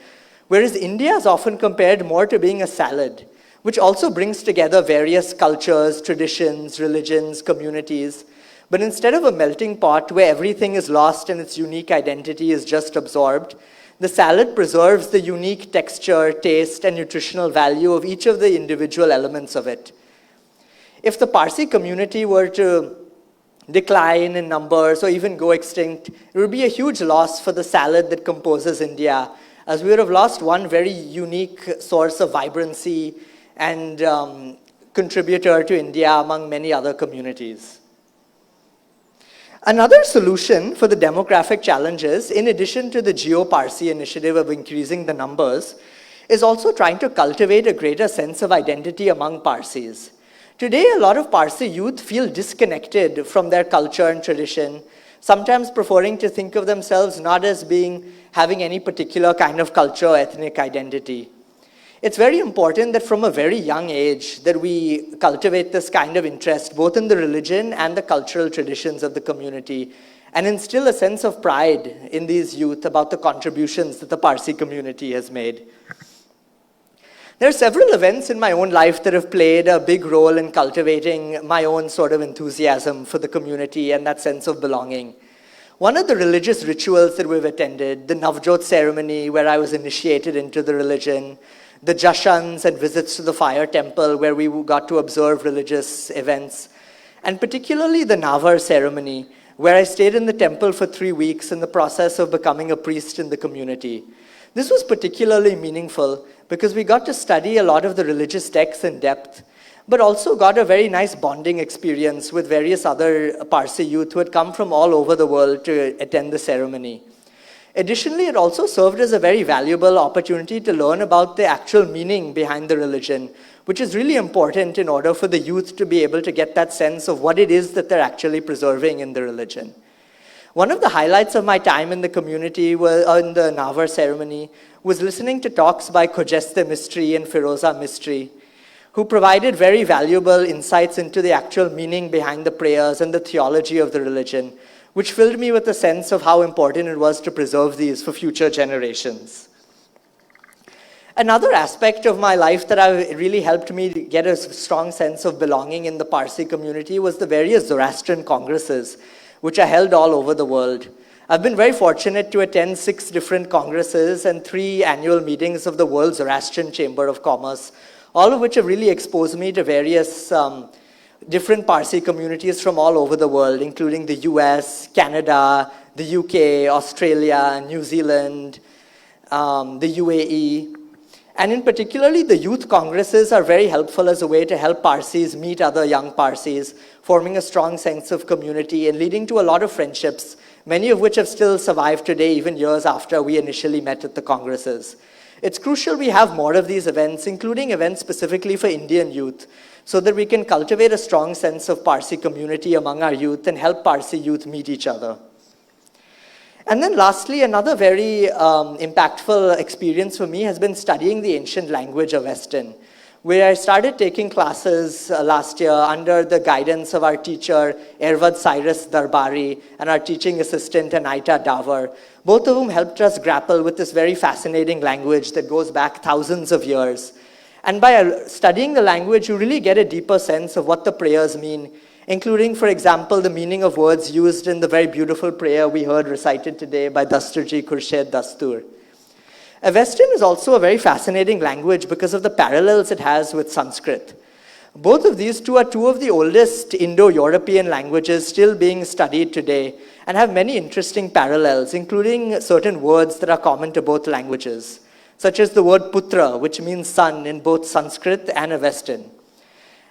whereas India is often compared more to being a salad, which also brings together various cultures, traditions, religions, communities. But instead of a melting pot where everything is lost and its unique identity is just absorbed, the salad preserves the unique texture, taste, and nutritional value of each of the individual elements of it. If the Parsi community were to decline in numbers or even go extinct, it would be a huge loss for the salad that composes India, as we would have lost one very unique source of vibrancy and contributor to India among many other communities. Another solution for the demographic challenges, in addition to the Geo-Parsi initiative of increasing the numbers, is also trying to cultivate a greater sense of identity among Parsis. Today, a lot of Parsi youth feel disconnected from their culture and tradition, sometimes preferring to think of themselves not as having any particular kind of culture or ethnic identity. It's very important that from a very young age that we cultivate this kind of interest both in the religion and the cultural traditions of the community, and instill a sense of pride in these youth about the contributions that the Parsi community has made. There are several events in my own life that have played a big role in cultivating my own sort of enthusiasm for the community and that sense of belonging. One of the religious rituals that we've attended, the Navjot ceremony where I was initiated into the religion, the jashans and visits to the fire temple where we got to observe religious events, and particularly the Navar ceremony where I stayed in the temple for 3 weeks in the process of becoming a priest in the community. This was particularly meaningful because we got to study a lot of the religious texts in depth, but also got a very nice bonding experience with various other Parsi youth who had come from all over the world to attend the ceremony. Additionally, it also served as a very valuable opportunity to learn about the actual meaning behind the religion, which is really important in order for the youth to be able to get that sense of what it is that they're actually preserving in the religion. One of the highlights of my time in the community in the Navar ceremony was listening to talks by Khojeste Mistry and Firoza Mistry, who provided very valuable insights into the actual meaning behind the prayers and the theology of the religion, which filled me with a sense of how important it was to preserve these for future generations. Another aspect of my life that really helped me get a strong sense of belonging in the Parsi community was the various Zoroastrian congresses, which are held all over the world. I've been very fortunate to attend 6 different congresses and 3 annual meetings of the World Zoroastrian Chamber of Commerce, all of which have really exposed me to various different Parsi communities from all over the world, including the US, Canada, the UK, Australia, New Zealand, the UAE. And in particularly, the youth congresses are very helpful as a way to help Parsis meet other young Parsis, forming a strong sense of community and leading to a lot of friendships, many of which have still survived today, even years after we initially met at the congresses. It's crucial we have more of these events, including events specifically for Indian youth, so that we can cultivate a strong sense of Parsi community among our youth and help Parsi youth meet each other. And then lastly, another very impactful experience for me has been studying the ancient language of Avestan, where I started taking classes last year under the guidance of our teacher, Ervad Cyrus Darbari, and our teaching assistant, Anaita Davar, both of whom helped us grapple with this very fascinating language that goes back thousands of years. And by studying the language, you really get a deeper sense of what the prayers mean including, for example, the meaning of words used in the very beautiful prayer we heard recited today by Dasturji Khurshid Dastur. Avestan is also a very fascinating language because of the parallels it has with Sanskrit. Both of these two are two of the oldest Indo-European languages still being studied today and have many interesting parallels, including certain words that are common to both languages, such as the word putra, which means son in both Sanskrit and Avestan.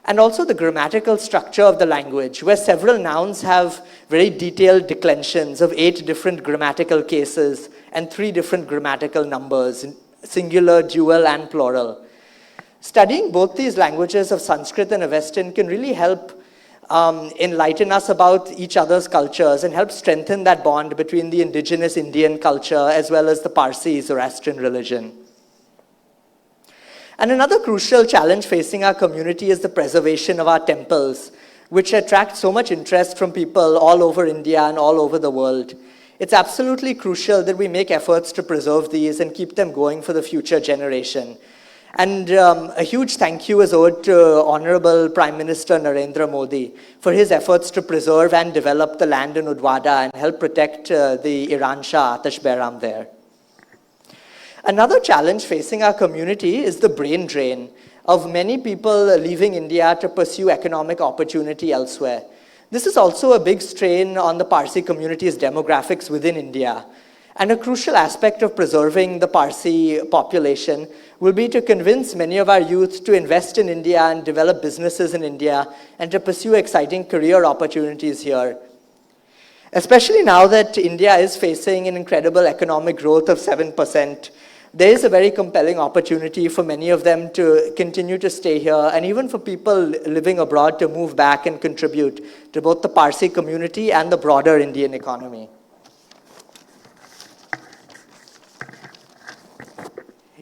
And also the grammatical structure of the language, where several nouns have very detailed declensions of 8 different grammatical cases and 3 different grammatical numbers, singular, dual, and plural. Studying both these languages of Sanskrit and Avestan can really help enlighten us about each other's cultures and help strengthen that bond between the indigenous Indian culture as well as the Parsi Zoroastrian religion. And another crucial challenge facing our community is the preservation of our temples, which attract so much interest from people all over India and all over the world. It's absolutely crucial that we make efforts to preserve these and keep them going for the future generation. And a huge thank you is owed to Honorable Prime Minister Narendra Modi for his efforts to preserve and develop the land in Udwada and help protect the Iran Shah Atash Behram there. Another challenge facing our community is the brain drain of many people leaving India to pursue economic opportunity elsewhere. This is also a big strain on the Parsi community's demographics within India. And a crucial aspect of preserving the Parsi population will be to convince many of our youth to invest in India and develop businesses in India and to pursue exciting career opportunities here. Especially now that India is facing an incredible economic growth of 7%, there is a very compelling opportunity for many of them to continue to stay here and even for people living abroad to move back and contribute to both the Parsi community and the broader Indian economy.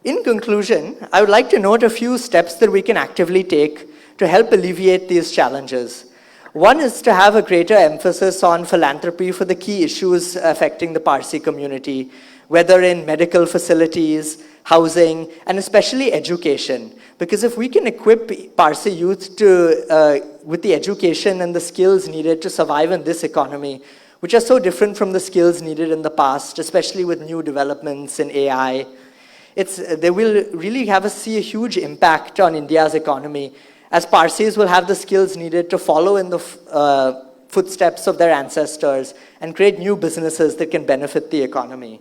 In conclusion, I would like to note a few steps that we can actively take to help alleviate these challenges. One is to have a greater emphasis on philanthropy for the key issues affecting the Parsi community, whether in medical facilities, housing, and especially education. Because if we can equip Parsi youth with the education and the skills needed to survive in this economy, which are so different from the skills needed in the past, especially with new developments in AI, they will really see a huge impact on India's economy, as Parsis will have the skills needed to follow in the footsteps of their ancestors and create new businesses that can benefit the economy.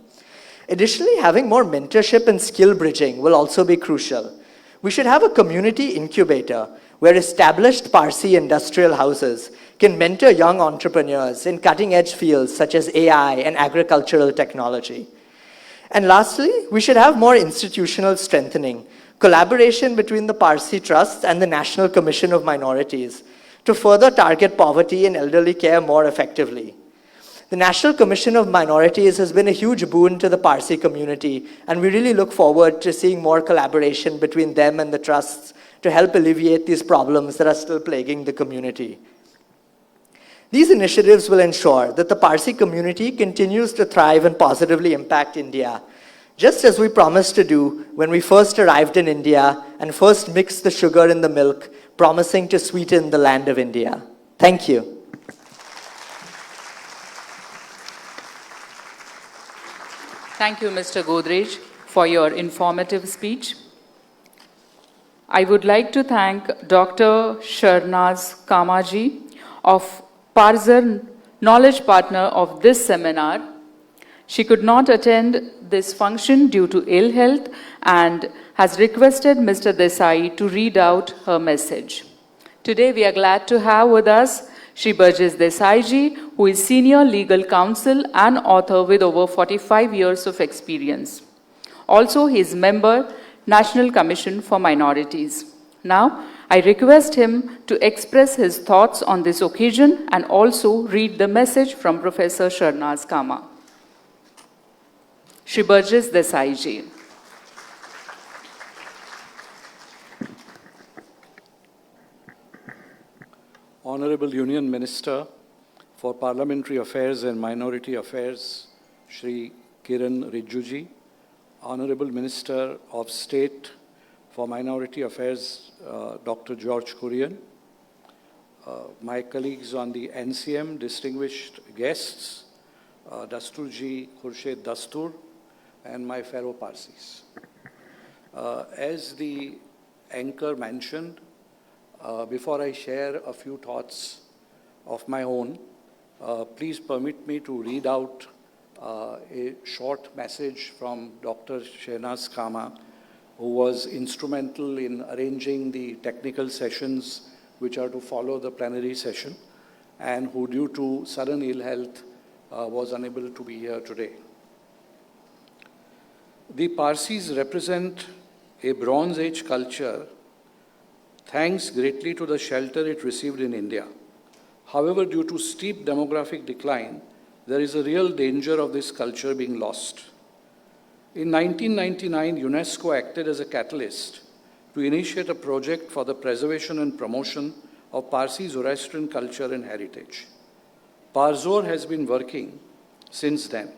Additionally, having more mentorship and skill bridging will also be crucial. We should have a community incubator where established Parsi industrial houses can mentor young entrepreneurs in cutting-edge fields such as AI and agricultural technology. And lastly, we should have more institutional strengthening, collaboration between the Parsi Trust and the National Commission of Minorities to further target poverty and elderly care more effectively. The National Commission of Minorities has been a huge boon to the Parsi community, and we really look forward to seeing more collaboration between them and the trusts to help alleviate these problems that are still plaguing the community. These initiatives will ensure that the Parsi community continues to thrive and positively impact India, just as we promised to do when we first arrived in India and first mixed the sugar in the milk, promising to sweeten the land of India. Thank you. Thank you, Mr. Godrej, for your informative speech. I would like to thank Dr. Sharnaz Kamaji of Parser, knowledge partner of this seminar. She could not attend this function due to ill health and has requested Mr. Desai to read out her message. Today we are glad to have with us Shri Burjis Desai ji, who is Senior Legal Counsel and author with over 45 years of experience. Also, he is member, National Commission for Minorities. Now, I request him to express his thoughts on this occasion and also read the message from Professor Sharnaz Kama. Shri Burjis Desai ji. Honorable Union Minister for Parliamentary Affairs and Minority Affairs, Shri Kiran Rijiju, Honorable Minister of State for Minority Affairs, Dr. George Kurian, my colleagues on the NCM, distinguished guests, Dasturji Khurshid Dastur, and my fellow Parsis. As the anchor mentioned, before I share a few thoughts of my own, please permit me to read out a short message from Dr. Shehnaz Kama, who was instrumental in arranging the technical sessions which are to follow the plenary session, and who, due to sudden ill health, was unable to be here today. The Parsis represent a Bronze Age culture thanks greatly to the shelter it received in India. However, due to steep demographic decline, there is a real danger of this culture being lost. In 1999, UNESCO acted as a catalyst to initiate a project for the preservation and promotion of Parsi Zoroastrian culture and heritage. Parzor has been working since then.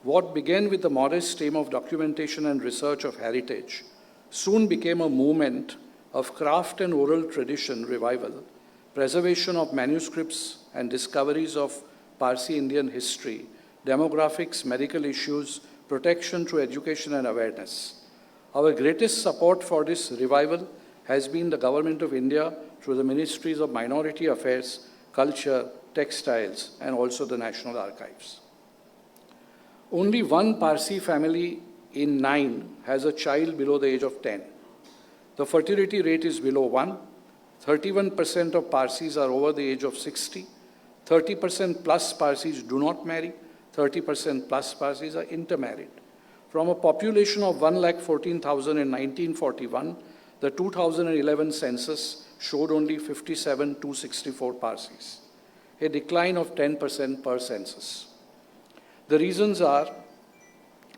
What began with the modest aim of documentation and research of heritage soon became a movement of craft and oral tradition revival, preservation of manuscripts and discoveries of Parsi Indian history, demographics, medical issues, protection through education and awareness. Our greatest support for this revival has been the Government of India through the Ministries of Minority Affairs, Culture, Textiles, and also the National Archives. Only one Parsi family in 9 has a child below the age of 10. The fertility rate is below 1. 31% of Parsis are over the age of 60. 30% plus Parsis do not marry. 30% plus Parsis are intermarried. From a population of 1,14,000 in 1941, the 2011 census showed only 57,264 Parsis, a decline of 10% per census. The reasons are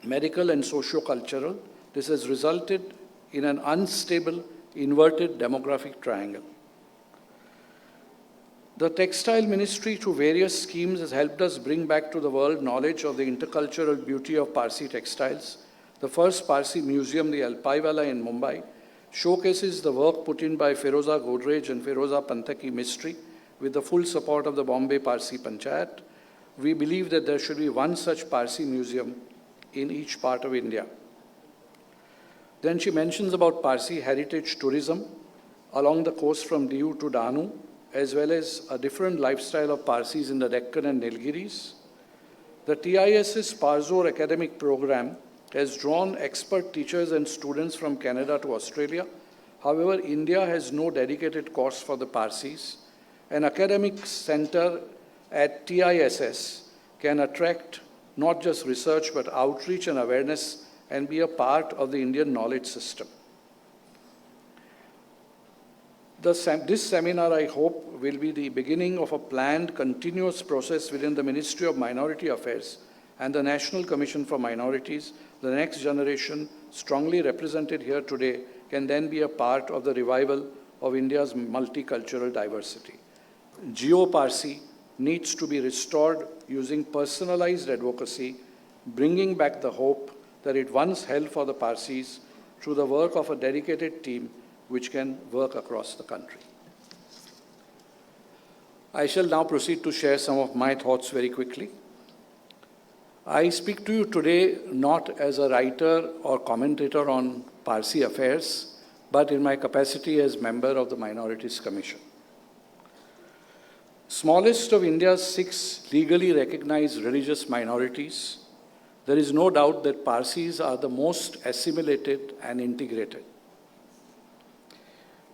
medical and socio-cultural. This has resulted in an unstable, inverted demographic triangle. The Textile Ministry, through various schemes, has helped us bring back to the world knowledge of the intercultural beauty of Parsi textiles. The first Parsi museum, the Alpaiwala in Mumbai, showcases the work put in by Feroza Godrej and Feroza Panthaki Mistry with the full support of the Bombay Parsi Panchayat. We believe that there should be one such Parsi museum in each part of India. Then she mentions about Parsi heritage tourism along the coast from Diu to Danu, as well as a different lifestyle of Parsis in the Deccan and Nilgiris. The TIS's Parzor academic program has drawn expert teachers and students from Canada to Australia. However, India has no dedicated course for the Parsis. An academic center at TISS can attract not just research but outreach and awareness and be a part of the Indian knowledge system. This seminar, I hope, will be the beginning of a planned continuous process within the Ministry of Minority Affairs and the National Commission for Minorities. The next generation, strongly represented here today, can then be a part of the revival of India's multicultural diversity. Geo-Parsi needs to be restored using personalized advocacy, bringing back the hope that it once held for the Parsis through the work of a dedicated team which can work across the country. I shall now proceed to share some of my thoughts very quickly. I speak to you today not as a writer or commentator on Parsi affairs, but in my capacity as member of the Minorities Commission. Smallest of India's 6 legally recognized religious minorities, there is no doubt that Parsis are the most assimilated and integrated.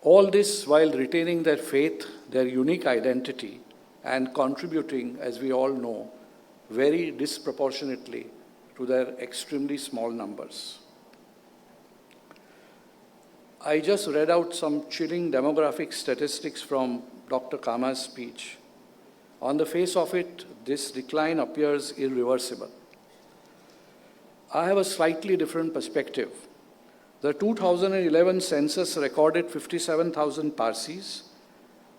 All this while retaining their faith, their unique identity, and contributing, as we all know, very disproportionately to their extremely small numbers. I just read out some chilling demographic statistics from Dr. Kama's speech. On the face of it, this decline appears irreversible. I have a slightly different perspective. The 2011 census recorded 57,000 Parsis,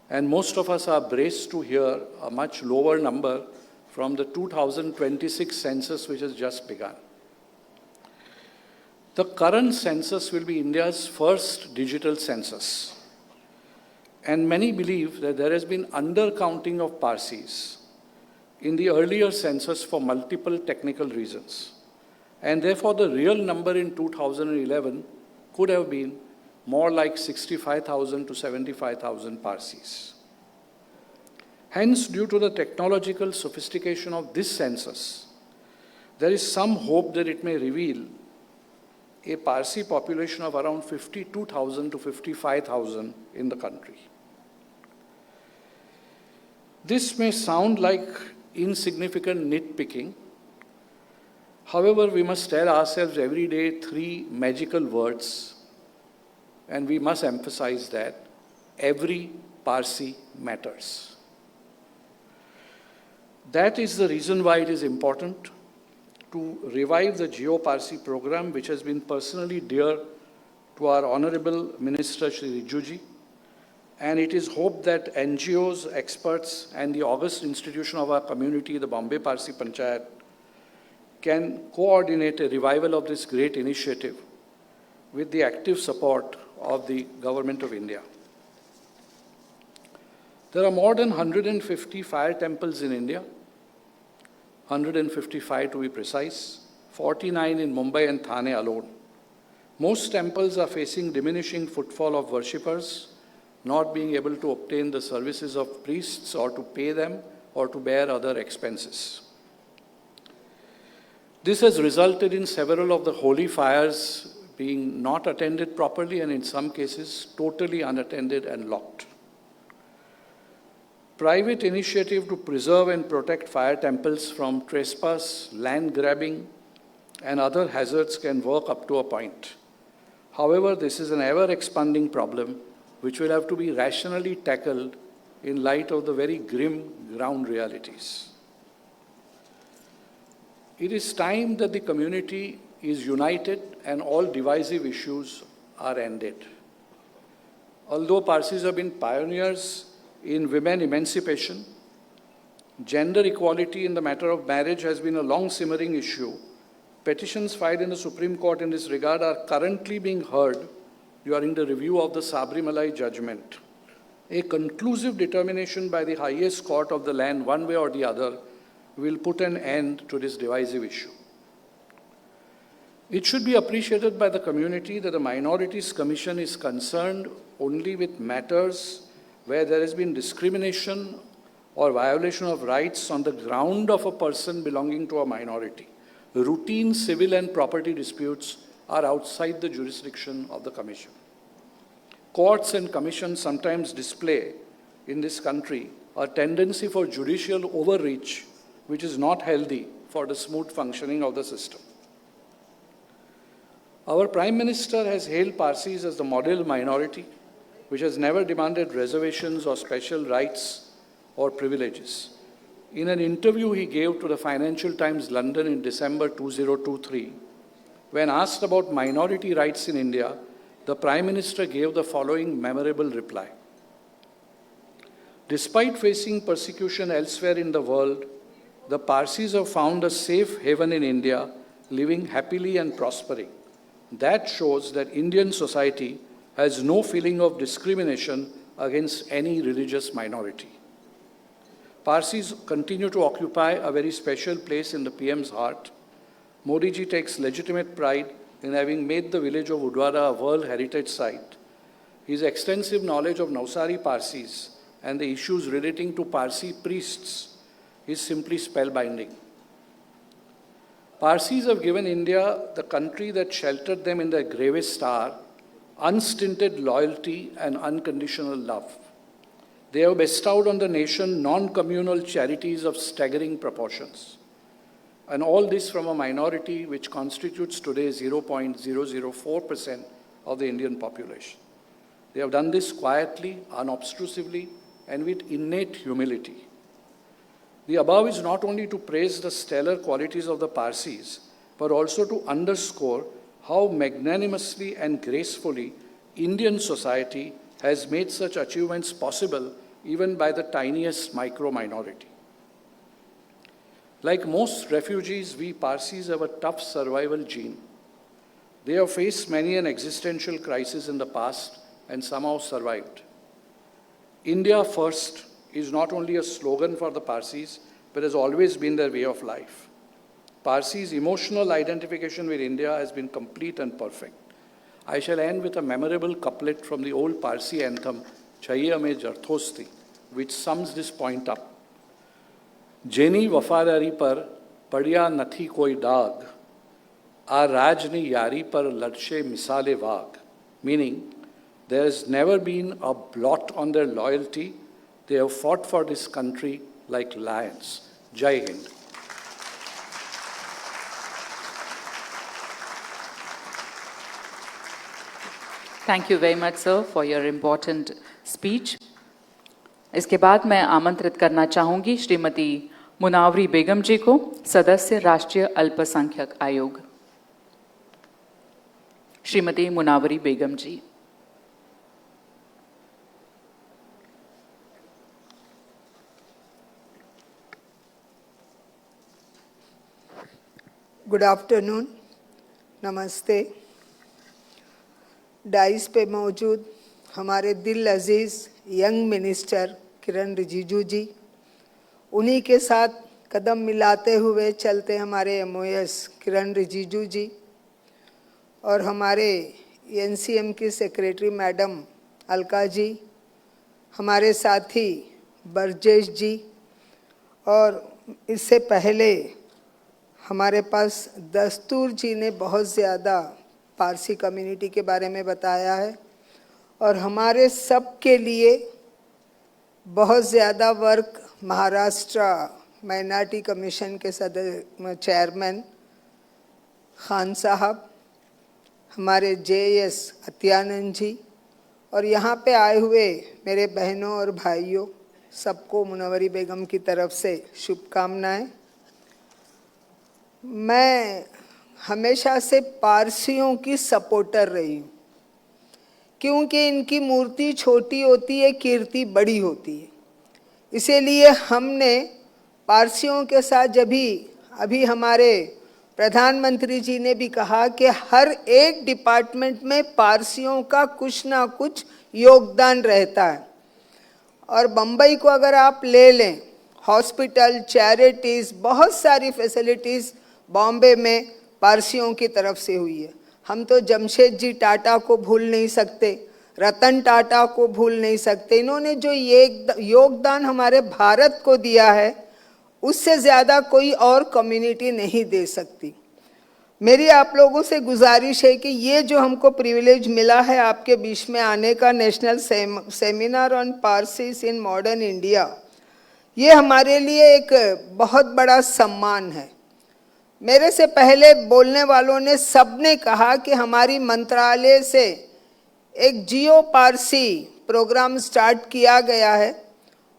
and most of us are braced to hear a much lower number from the 2026 census, which has just begun. The current census will be India's first digital census. And many believe that there has been undercounting of Parsis in the earlier census for multiple technical reasons. And therefore, the real number in 2011 could have been more like 65,000 to 75,000 Parsis. Hence, due to the technological sophistication of this census, there is some hope that it may reveal a Parsi population of around 52,000 to 55,000 in the country. This may sound like insignificant nitpicking. However, we must tell ourselves every day three magical words, and we must emphasize that every Parsi matters. That is the reason why it is important to revive the Geo-Parsi program, which has been personally dear to our Honorable Minister Shri Rijuji. And it is hoped that NGOs, experts, and the august institution of our community, the Bombay Parsi Panchayat, can coordinate a revival of this great initiative with the active support of the Government of India. There are more than 150 fire temples in India, 155 to be precise, 49 in Mumbai and Thane alone. Most temples are facing diminishing footfall of worshippers, not being able to obtain the services of priests or to pay them or to bear other expenses. This has resulted in several of the holy fires being not attended properly and in some cases totally unattended and locked. Private initiative to preserve and protect fire temples from trespass, land grabbing, and other hazards can work up to a point. However, this is an ever-expanding problem which will have to be rationally tackled in light of the very grim ground realities. It is time that the community is united and all divisive issues are ended. Although Parsis have been pioneers in women emancipation, gender equality in the matter of marriage has been a long-simmering issue. Petitions filed in the Supreme Court in this regard are currently being heard during the review of the Sabrimalai judgment. A conclusive determination by the highest court of the land, one way or the other, will put an end to this divisive issue. It should be appreciated by the community that the Minorities Commission is concerned only with matters where there has been discrimination or violation of rights on the ground of a person belonging to a minority. Routine civil and property disputes are outside the jurisdiction of the Commission. Courts and commissions sometimes display in this country a tendency for judicial overreach, which is not healthy for the smooth functioning of the system. Our Prime Minister has hailed Parsis as the model minority, which has never demanded reservations or special rights or privileges. In an interview he gave to the Financial Times London in December 2023, when asked about minority rights in India, the Prime Minister gave the following memorable reply. Despite facing persecution elsewhere in the world, the Parsis have found a safe haven in India, living happily and prospering. That shows that Indian society has no feeling of discrimination against any religious minority. Parsis continue to occupy a very special place in the PM's heart. Modi ji takes legitimate pride in having made the village of Udwara a World Heritage Site. His extensive knowledge of Navsari Parsis and the issues relating to Parsi priests is simply spellbinding. Parsis have given India, the country that sheltered them in their gravest hour, unstinted loyalty and unconditional love. They have bestowed on the nation non-communal charities of staggering proportions. And all this from a minority which constitutes today 0.004% of the Indian population. They have done this quietly, unobtrusively, and with innate humility. The above is not only to praise the stellar qualities of the Parsis, but also to underscore how magnanimously and gracefully Indian society has made such achievements possible even by the tiniest micro-minority. Like most refugees, we Parsis have a tough survival gene. They have faced many an existential crisis in the past and somehow survived. India first is not only a slogan for the Parsis, but has always been their way of life. Parsis' emotional identification with India has been complete and perfect. I shall end with a memorable couplet from the old Parsi anthem, Chaiya Mein Jarthosti, which sums this point up. જેની વફાદારી પર પડ્યા નથી કોઈ દાગ, આ રાજની યારી પર લડશે મિસાલે વાઘ. Meaning, there has never been a blot on their loyalty. They have fought for this country like lions. Jai Hind. Thank you very much, sir, for your important speech. इसके बाद मैं आमंत्रित करना चाहूंगी श्रीमती मुनावरी बेगम जी को, सदस्य राष्ट्रीय अल्पसंख्यक आयोग. श्रीमती मुनावरी बेगम जी. गुड आफ्टरनून, नमस्ते. डाइस पे मौजूद हमारे दिल अजीज़ यंग मिनिस्टर किरण रिजिजू जी, उन्हीं के साथ कदम मिलाते हुए चलते हमारे MOS किरण रिजिजू जी, और हमारे NCM की सेक्रेटरी मैडम अलका जी, हमारे साथी बरजेश जी, और इससे पहले हमारे पास दस्तूर जी ने बहुत ज़्यादा पारसी कम्युनिटी के बारे में बताया है, और हमारे सब के लिए बहुत ज़्यादा वर्क महाराष्ट्र माइनॉरिटी कमीशन के सदस्य चेयरमैन खान साहब, हमारे JS अत्यानंद जी, और यहाँ पे आए हुए मेरे बहनों और भाइयों, सबको मुनव्वरी बेगम की तरफ से शुभकामनाएं. मैं हमेशा से पारसियों की सपोर्टर रही हूँ, क्योंकि इनकी मूर्ति छोटी होती है, कीर्ति बड़ी होती है. इसीलिए हमने पारसियों के साथ अभी हमारे प्रधानमंत्री जी ने भी कहा कि हर एक डिपार्टमेंट में पारसियों का कुछ ना कुछ योगदान रहता है. और बम्बई को अगर आप ले लें, हॉस्पिटल, चैरिटीज़, बहुत सारी फैसिलिटीज़ बॉम्बे में पारसियों की तरफ से हुई है. हम तो जमशेद जी टाटा को भूल नहीं सकते, रतन टाटा को भूल नहीं सकते. इन्होंने जो योगदान हमारे भारत को दिया है, उससे ज़्यादा कोई और कम्युनिटी नहीं दे सकती. मेरी आप लोगों से गुजारिश है कि ये जो हमको प्रिविलेज मिला है आपके बीच में आने का, national seminar on Parsis in modern India, ये हमारे लिए एक बहुत बड़ा सम्मान है. मेरे से पहले बोलने वालों ने सबने कहा कि हमारी मंत्रालय से एक जियो पारसी प्रोग्राम स्टार्ट किया गया है,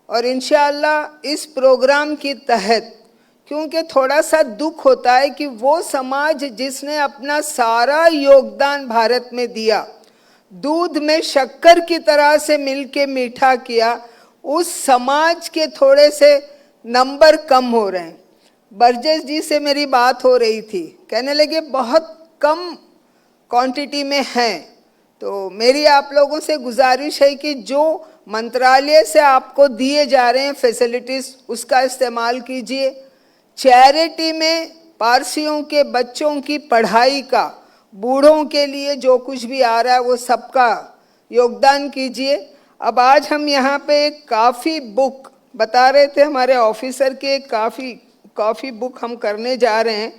और इंशाअल्लाह इस प्रोग्राम के तहत, क्योंकि थोड़ा सा दुख होता है कि वो समाज जिसने अपना सारा योगदान भारत में दिया, दूध में शक्कर की तरह से मिलके मीठा किया, उस समाज के थोड़े से नंबर कम हो रहे हैं. बरजेश जी से मेरी बात हो रही थी, कहने लगे बहुत कम क्वांटिटी में हैं. तो मेरी आप लोगों से गुजारिश है कि जो मंत्रालय से आपको दिए जा रहे हैं फैसिलिटीज़, उसका इस्तेमाल कीजिए. चैरिटी में पारसियों के बच्चों की पढ़ाई का, बूढ़ों के लिए जो कुछ भी आ रहा है वो सबका योगदान कीजिए. अब आज हम यहाँ पे एक काफ़ी बुक बता रहे थे हमारे ऑफिसर के, कॉफ़ी बुक हम करने जा रहे हैं.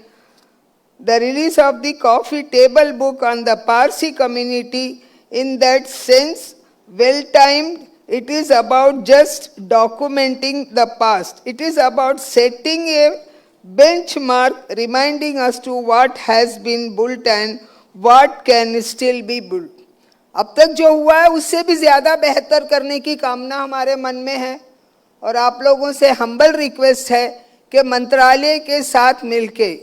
The release of the coffee table book on the Parsi community, in that sense, well timed. It is about just documenting the past. It is about setting a benchmark, reminding us to what has been built and what can still be built. अब तक जो हुआ है उससे भी ज़्यादा बेहतर करने की कामना हमारे मन में है, और आप लोगों से हम्बल रिक्वेस्ट है कि मंत्रालय के साथ मिलके,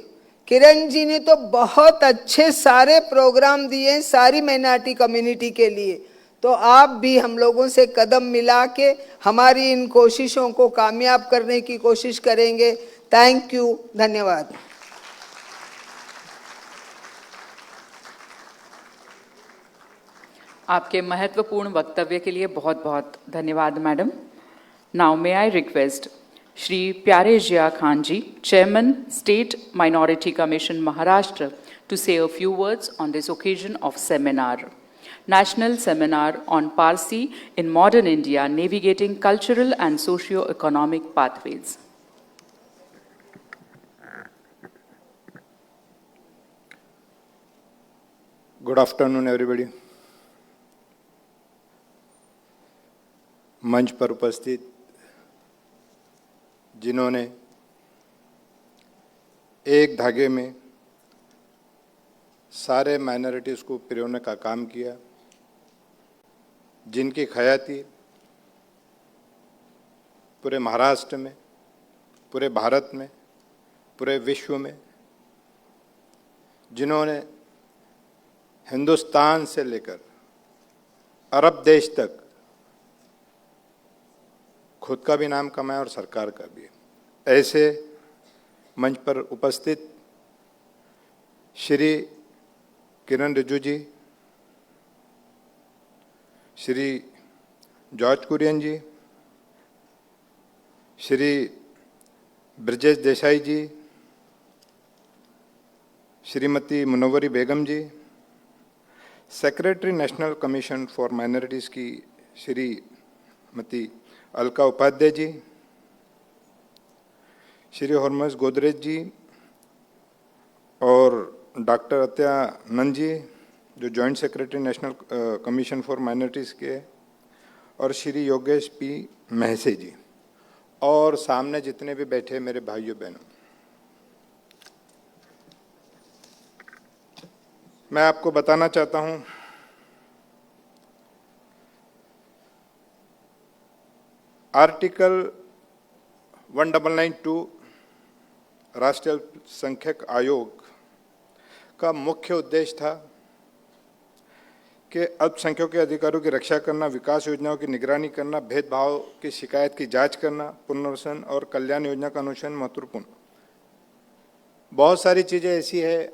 किरण जी ने तो बहुत अच्छे सारे प्रोग्राम दिए सारी माइनॉरिटी कम्युनिटी के लिए, तो आप भी हम लोगों से कदम मिला के हमारी इन कोशिशों को कामयाब करने की कोशिश करेंगे. थैंक यू, धन्यवाद. आपके महत्वपूर्ण वक्तव्य के लिए बहुत बहुत धन्यवाद madam. Now may I request Shri Pyare Jiya Khan ji, chairman state minority commission Maharashtra, to say a few words on this occasion of seminar. National Seminar on Parsi in Modern India, Navigating Cultural and Socio-Economic Pathways. Good afternoon, everybody. मंच पर उपस्थित जिन्होंने एक धागे में सारे minorities को पिरोने का काम किया, जिनकी ख्याति पूरे महाराष्ट्र में, पूरे भारत में, पूरे विश्व में, जिन्होंने हिंदुस्तान से लेकर अरब देश तक खुद का भी नाम कमाया और सरकार का भी, ऐसे मंच पर उपस्थित Shri Kiran Rijiju ji, Shri George Kurian ji, Shri Brajesh Desai ji, Shrimati Munavvari Begum ji, secretary national commission for minorities की श्रीमती अलका उपाध्याय जी, श्री हरमस गोदरेज जी और डॉक्टर अत्यानंद जी, जो joint secretary national commission for minorities के, और श्री योगेश पी महसे जी, और सामने जितने भी बैठे मेरे भाइयों बहनों, मैं आपको बताना चाहता हूं आर्टिकल 1992 राष्ट्रीय अल्पसंख्यक आयोग का मुख्य उद्देश्य था कि अल्पसंख्यकों के अधिकारों की रक्षा करना, विकास योजनाओं की निगरानी करना, भेदभाव की शिकायत की जांच करना, पुनर्वसन और कल्याण योजना का अनुसंधान महत्वपूर्ण। बहुत सारी चीज़ें ऐसी है,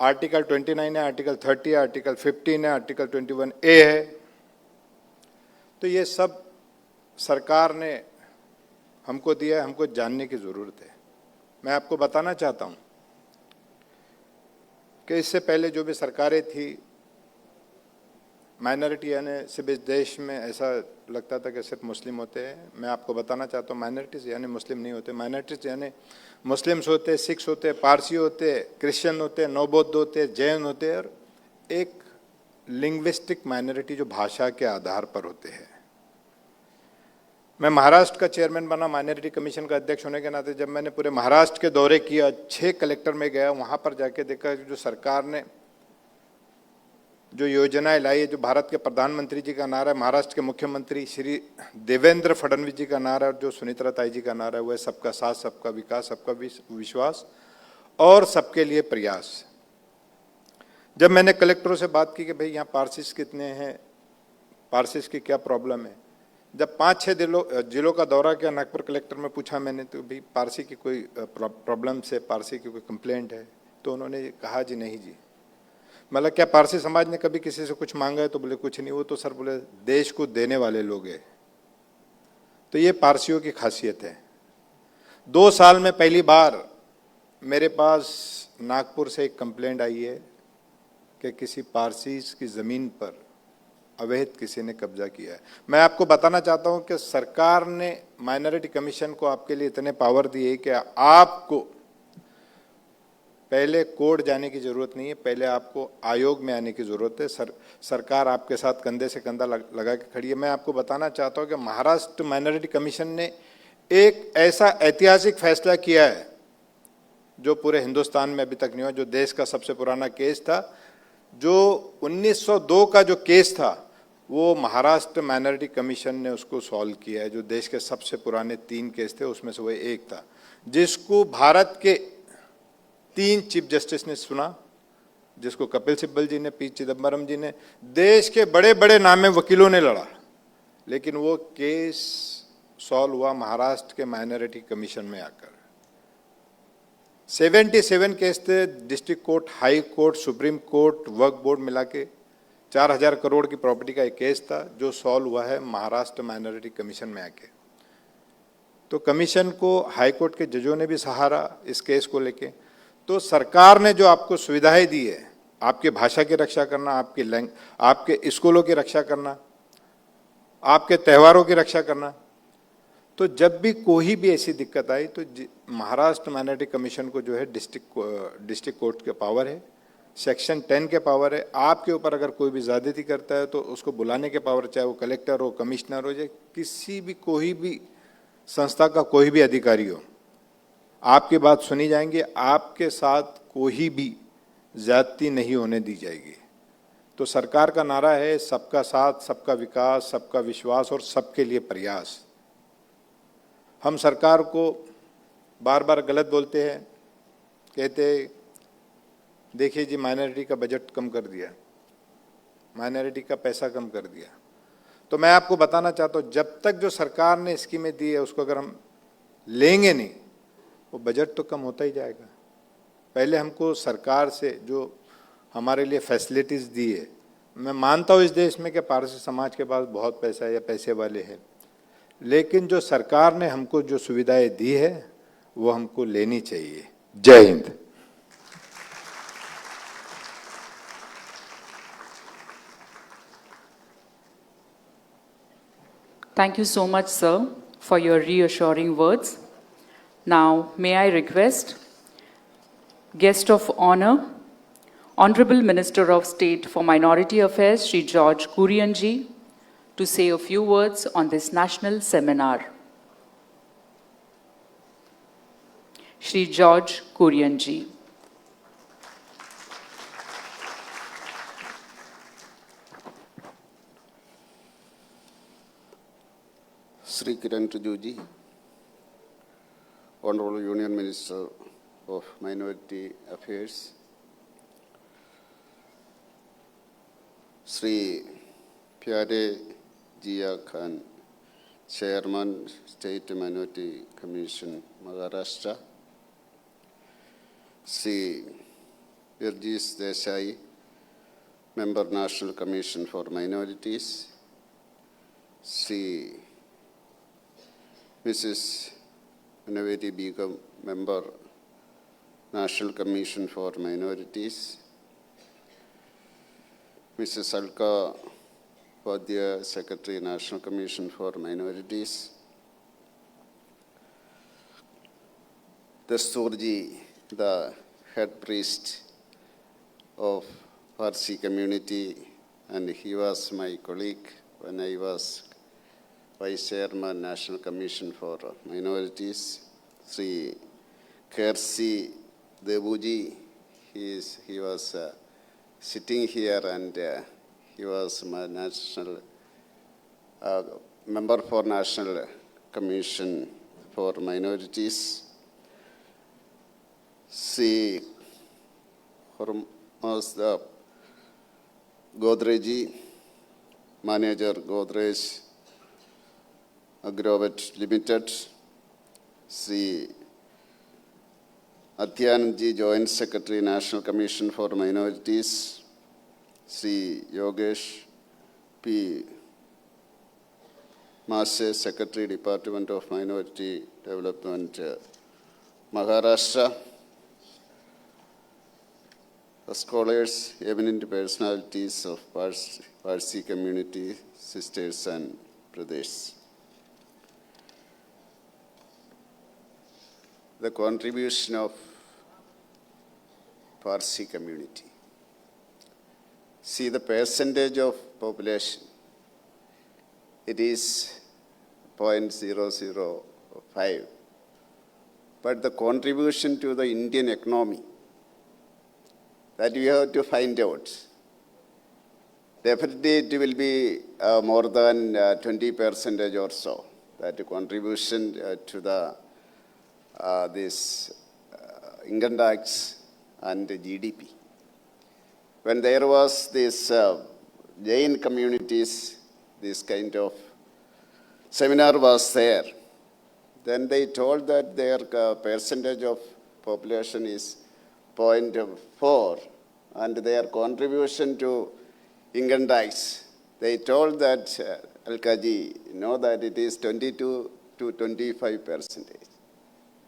आर्टिकल 29 है, आर्टिकल 30 है, आर्टिकल 15 है, आर्टिकल 21A है, तो ये सब सरकार ने हमको दिया है, हमको जानने की ज़रूरत है। मैं आपको बताना चाहता हूँ कि इससे पहले जो भी सरकारें थी, माइनॉरिटी यानी सिर्फ इस देश में ऐसा लगता था कि सिर्फ मुस्लिम होते हैं। मैं आपको बताना चाहता हूँ माइनॉरिटीज़ यानी मुस्लिम नहीं होते। माइनॉरिटीज़ यानी मुस्लिम्स होते, सिख्स होते, पारसी होते, क्रिश्चियन होते, नवबौद्ध होते, जैन होते, और एक लिंग्विस्टिक माइनॉरिटी जो भाषा के आधार पर होते हैं। मैं महाराष्ट्र का चेयरमैन बना, माइनॉरिटी कमीशन का अध्यक्ष होने के नाते जब मैंने पूरे महाराष्ट्र के दौरे किया, 6 कलेक्टर में गया, वहाँ पर जाके देखा जो सरकार ने जो योजनाएं लाई है, जो भारत के प्रधानमंत्री जी का नारा है, महाराष्ट्र के मुख्यमंत्री श्री देवेंद्र फडणवीस जी का नारा है, और जो सुनीता ताई जी का नारा है, वह सबका साथ, सबका विकास, सबका विश्वास और सबके लिए प्रयास। जब मैंने कलेक्टरों से बात की कि भाई यहाँ पार्सिस कितने हैं, पार्सिस की क्या प्रॉब्लम है, जब 5-6 जिलों का दौरा किया, नागपुर कलेक्टर में पूछा मैंने तो भाई पारसी की कोई प्रॉब्लम से, पारसी की कोई कंप्लेंट है, तो उन्होंने कहा जी नहीं जी। मतलब क्या पारसी समाज ने कभी किसी से कुछ मांगा है? तो बोले कुछ नहीं, वो तो सर बोले देश को देने वाले लोग हैं। तो ये पारसियों की खासियत है। 2 साल में पहली बार मेरे पास नागपुर से एक कंप्लेंट आई है कि किसी पारसी की ज़मीन पर अवैध किसी ने कब्जा किया है। मैं आपको बताना चाहता हूं कि सरकार ने माइनॉरिटी कमीशन को आपके लिए इतने पावर दिए कि आपको पहले कोर्ट जाने की ज़रूरत नहीं है, पहले आपको आयोग में आने की ज़रूरत है। सरकार आपके साथ कंधे से कंधा लगा के खड़ी है। मैं आपको बताना चाहता हूं कि महाराष्ट्र माइनॉरिटी कमीशन ने एक ऐसा ऐतिहासिक फैसला किया है जो पूरे हिंदुस्तान में अभी तक नहीं हुआ, जो देश का सबसे पुराना केस था, जो 1902 का जो केस था, वो महाराष्ट्र माइनॉरिटी कमीशन ने उसको सॉल्व किया है। जो देश के सबसे पुराने 3 केस थे उसमें से वो एक था, जिसको भारत के 3 चीफ जस्टिस ने सुना, जिसको कपिल सिब्बल जी ने, पी चिदम्बरम जी ने, देश के बड़े बड़े नामे वकीलों ने लड़ा, लेकिन वो केस सॉल्व हुआ महाराष्ट्र के माइनॉरिटी कमीशन में आकर। 77 केस थे, district court, high court, supreme court, work board मिला के 4,000 करोड़ की प्रॉपर्टी का एक केस था जो सॉल्व हुआ है महाराष्ट्र माइनॉरिटी कमीशन में आके। तो कमीशन को हाई कोर्ट के जजों ने भी सहारा इस केस को लेके। तो सरकार ने जो आपको सुविधाएं दी है, आपके भाषा की रक्षा करना, आपके स्कूलों की रक्षा करना, आपके त्योहारों की रक्षा करना, तो जब भी कोई भी ऐसी दिक्कत आई तो महाराष्ट्र माइनॉरिटी कमीशन को जो है डिस्ट्रिक्ट कोर्ट के पावर है, सेक्शन 10 के पावर है। आपके ऊपर अगर कोई भी ज्यादती करता है तो उसको बुलाने के पावर, चाहे वो कलेक्टर हो, कमिश्नर हो, या किसी भी कोई भी संस्था का कोई भी अधिकारी हो, आपकी बात सुनी जाएंगी, आपके साथ कोई भी ज्यादती नहीं होने दी जाएगी। तो सरकार का नारा है सबका साथ, सबका विकास, सबका विश्वास और सबके लिए प्रयास। हम सरकार को बार बार गलत बोलते हैं, कहते देखिए जी माइनॉरिटी का बजट कम कर दिया, माइनॉरिटी का पैसा कम कर दिया। तो मैं आपको बताना चाहता हूँ, जब तक जो सरकार ने स्कीमें दी है उसको अगर हम लेंगे नहीं, वो बजट तो कम होता ही जाएगा। पहले हमको सरकार से जो हमारे लिए फैसिलिटीज़ दी है, मैं मानता हूँ इस देश में कि पारसी समाज के पास बहुत पैसा है या पैसे वाले हैं, लेकिन जो सरकार ने हमको जो सुविधाएं दी है वो हमको लेनी चाहिए। जय Hind. Thank you so much, sir, for your reassuring words. Now, may I request guest of honor, Honorable Minister of State for Minority Affairs, Shri George Kurianji, to say a few words on this national seminar. Shri George Kurianji. Sri Kiran Rijuji, Honorable Union Minister of Minority Affairs, Sri Pyare Jia Khan, Chairman, State Minority Commission, Maharashtra, Sri Virjis Desai, Member National Commission for Minorities, Sri Mrs. Anaveti Begum, Member National Commission for Minorities, Mrs. Alka Vadya, Secretary, National Commission for Minorities, Dasturji, the head priest of Parsi community, and he was my colleague when I was Vice Chairman, National Commission for Minorities. Sri Kersi Devuji, he was sitting here, and he was my national member for National Commission for Minorities. Sri Hormaz Godreji, Manager Godrej Agrovet Limited, Sri Adhyananji, Joint Secretary, National Commission for Minorities, Sri Yogesh P. Masse, Secretary, Department of Minority Development, Maharashtra, the scholars, eminent personalities of Parsi community, sisters and brothers. The contribution of Parsi community. See the percentage of population. It is 0.005. But the contribution to the Indian economy, that we have to find out. Definitely it will be more than 20% or so, that contribution to the this income tax and GDP. When there was this Jain communities, this kind of seminar was there, then they told that their percentage of population is 0.4, and their contribution to income tax. They told that, Al-Kaji, know that it is 22 to 25%.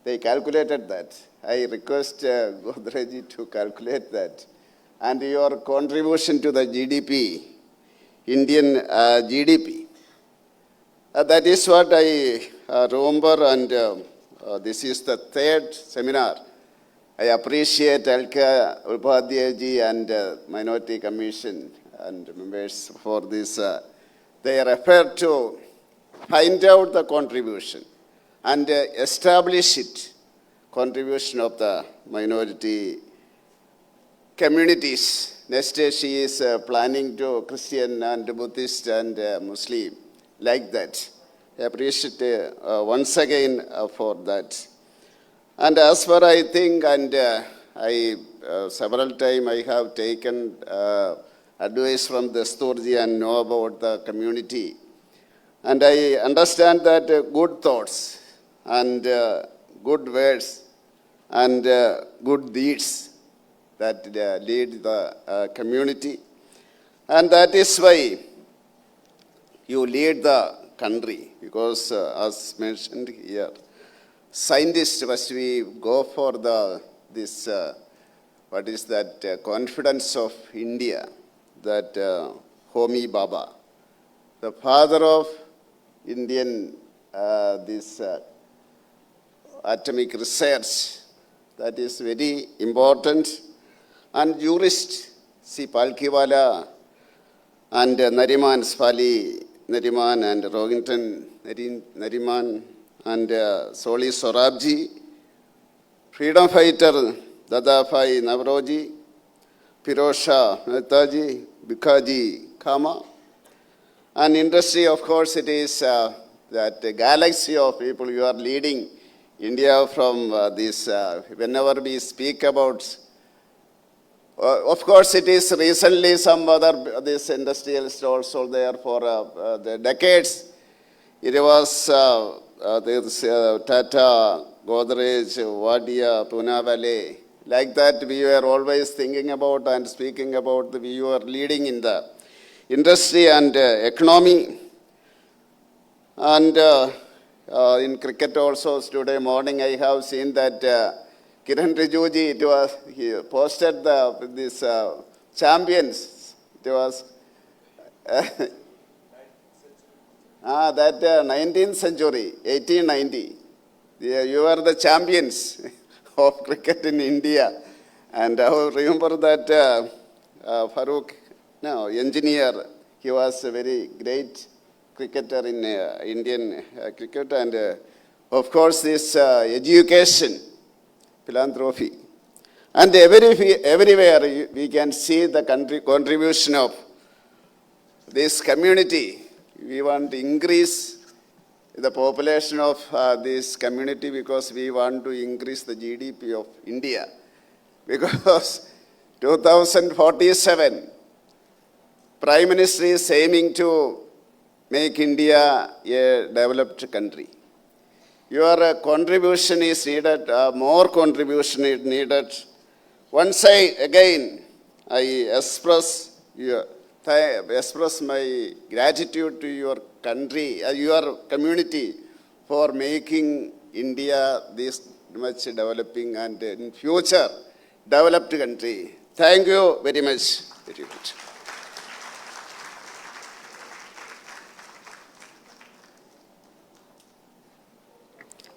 They calculated that. I request Godreji to calculate that. And your contribution to the GDP, Indian GDP. That is what I remember, and this is the third seminar. I appreciate Alka Upadhyayji and Minority Commission and members for this, their effort to find out the contribution and establish it, contribution of the minority communities. Next year she is planning to Christian and Buddhist and Muslim, like that. I appreciate once again for that. And as far I think, and I several times I have taken advice from the Dasturji and know about the community. And I understand that good thoughts and good words and good deeds that lead the community. And that is why you lead the country, because as mentioned here, scientists must we go for this what is that confidence of India, that Homi Baba, the father of Indian this atomic research, that is very important. And jurist, see Palkiwala and Nariman Spali Nariman and Rogington Nariman and Soli Sorabji, freedom fighter Dadafai Navroji, Pirosha Mehtaji, Bikaji Kama. And industry, of course, it is that galaxy of people you are leading India from this, whenever we speak about, of course, it is recently some other, this industrialist also there for the decades. It was Tata, Godrej, Wadia, Pune Valley. Like that, we were always thinking about and speaking about, we were leading in the industry and economy. And in cricket also, today morning I have seen that Kiran Rijuji, he posted this champions. It was that 19th century, 1890. You are the champions of cricket in India. And I remember that Farooq, engineer, he was a very great cricketer in Indian cricket. And of course, this education, philanthropy. And everywhere we can see the contribution of this community. We want to increase the population of this community because we want to increase the GDP of India. Because 2047, Prime Minister is aiming to make India a developed country. Your contribution is needed, more contribution is needed. Once I express my gratitude to your country, your community for making India this much developing and in future developed country. Thank you very much. Very much.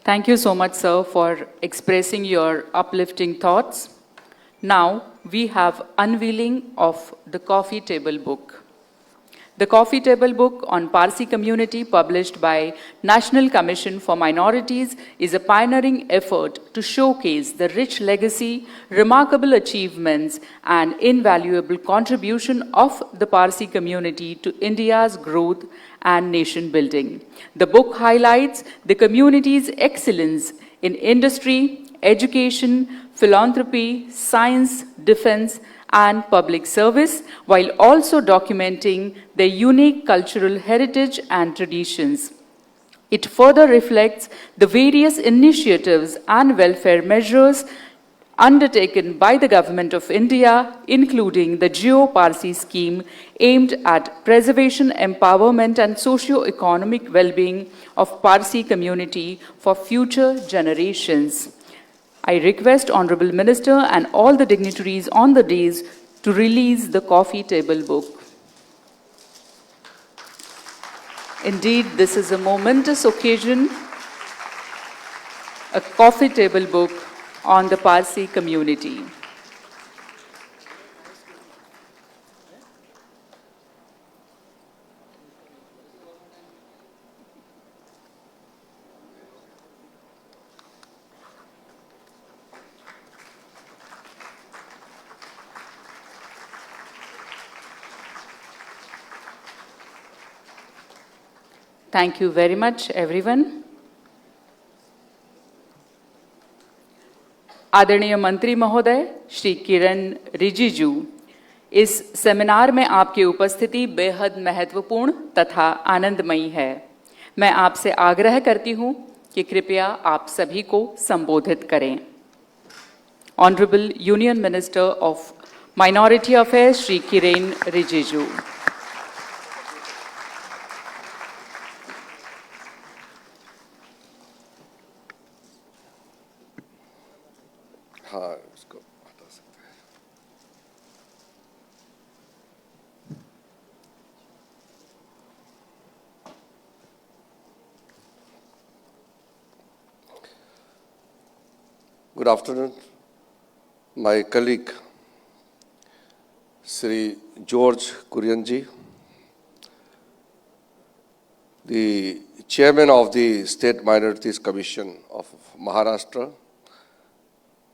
Thank you so much, sir, for expressing your uplifting thoughts. Now, we have unveiling of the coffee table book. The coffee table book on Parsi community, published by National Commission for Minorities, is a pioneering effort to showcase the rich legacy, remarkable achievements, and invaluable contribution of the Parsi community to India's growth and nation building. The book highlights the community's excellence in industry, education, philanthropy, science, defense, and public service, while also documenting their unique cultural heritage and traditions. It further reflects the various initiatives and welfare measures undertaken by the Government of India, including the Geo-Parsi scheme aimed at preservation, empowerment and socio-economic well-being of Parsi community for future generations. I request Honorable Minister and all the dignitaries on the dais to release the coffee table book. Indeed, this is a momentous occasion, a coffee table book on the Parsi community. Thank you very much, everyone. आदरणीय मंत्री महोदय श्री किरण रिजिजू, इस seminar में आपकी उपस्थिति बेहद महत्वपूर्ण तथा आनंदमयी है। मैं आपसे आग्रह करती हूं कि कृपया आप सभी को संबोधित करें। Honourable union minister of minority affairs Shri Kiran Rijiju. हाँ, इसको हटा सकते हैं। Good afternoon, my colleague, Sri George Kuryanji, the chairman of the State Minorities Commission of Maharashtra,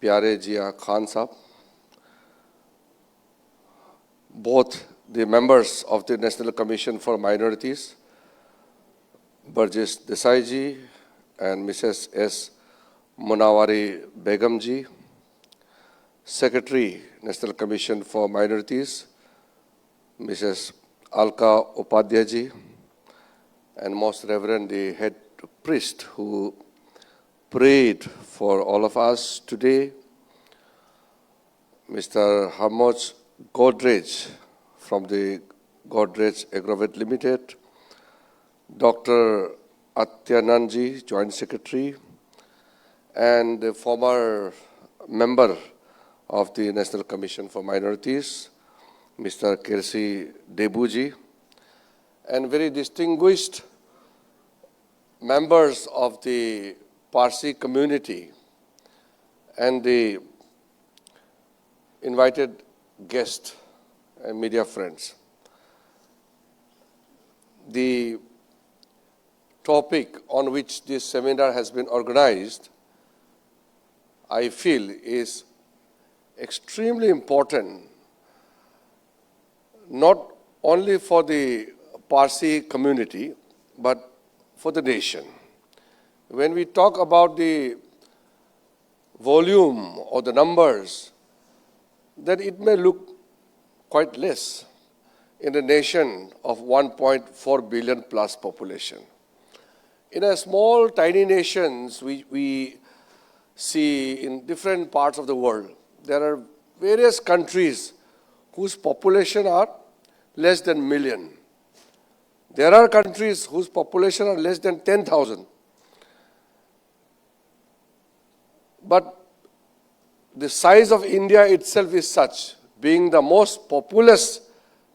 Pyare Jia Khan Sahab, both the members of the National Commission for Minorities, Burgess Desai ji and Mrs. S. Munawari Begum ji, Secretary, National Commission for Minorities, Mrs. Alka Upadhyay ji, and Most Reverend the head priest who prayed for all of us today, Mr. Hamoj Godrej from the Godrej Agrovet Limited, Dr. Atyananji, Joint Secretary, and the former member of the National Commission for Minorities, Mr. Kersi Debuji, and very distinguished members of the Parsi community and the invited guests and media friends. The topic on which this seminar has been organized, I feel, is extremely important, not only for the Parsi community, but for the nation. When we talk about the volume or the numbers, then it may look quite less in a nation of 1.4 billion plus population. In a small, tiny nations, we see in different parts of the world, there are various countries whose population are less than 1 million. There are countries whose population are less than 10,000. But the size of India itself is such, being the most populous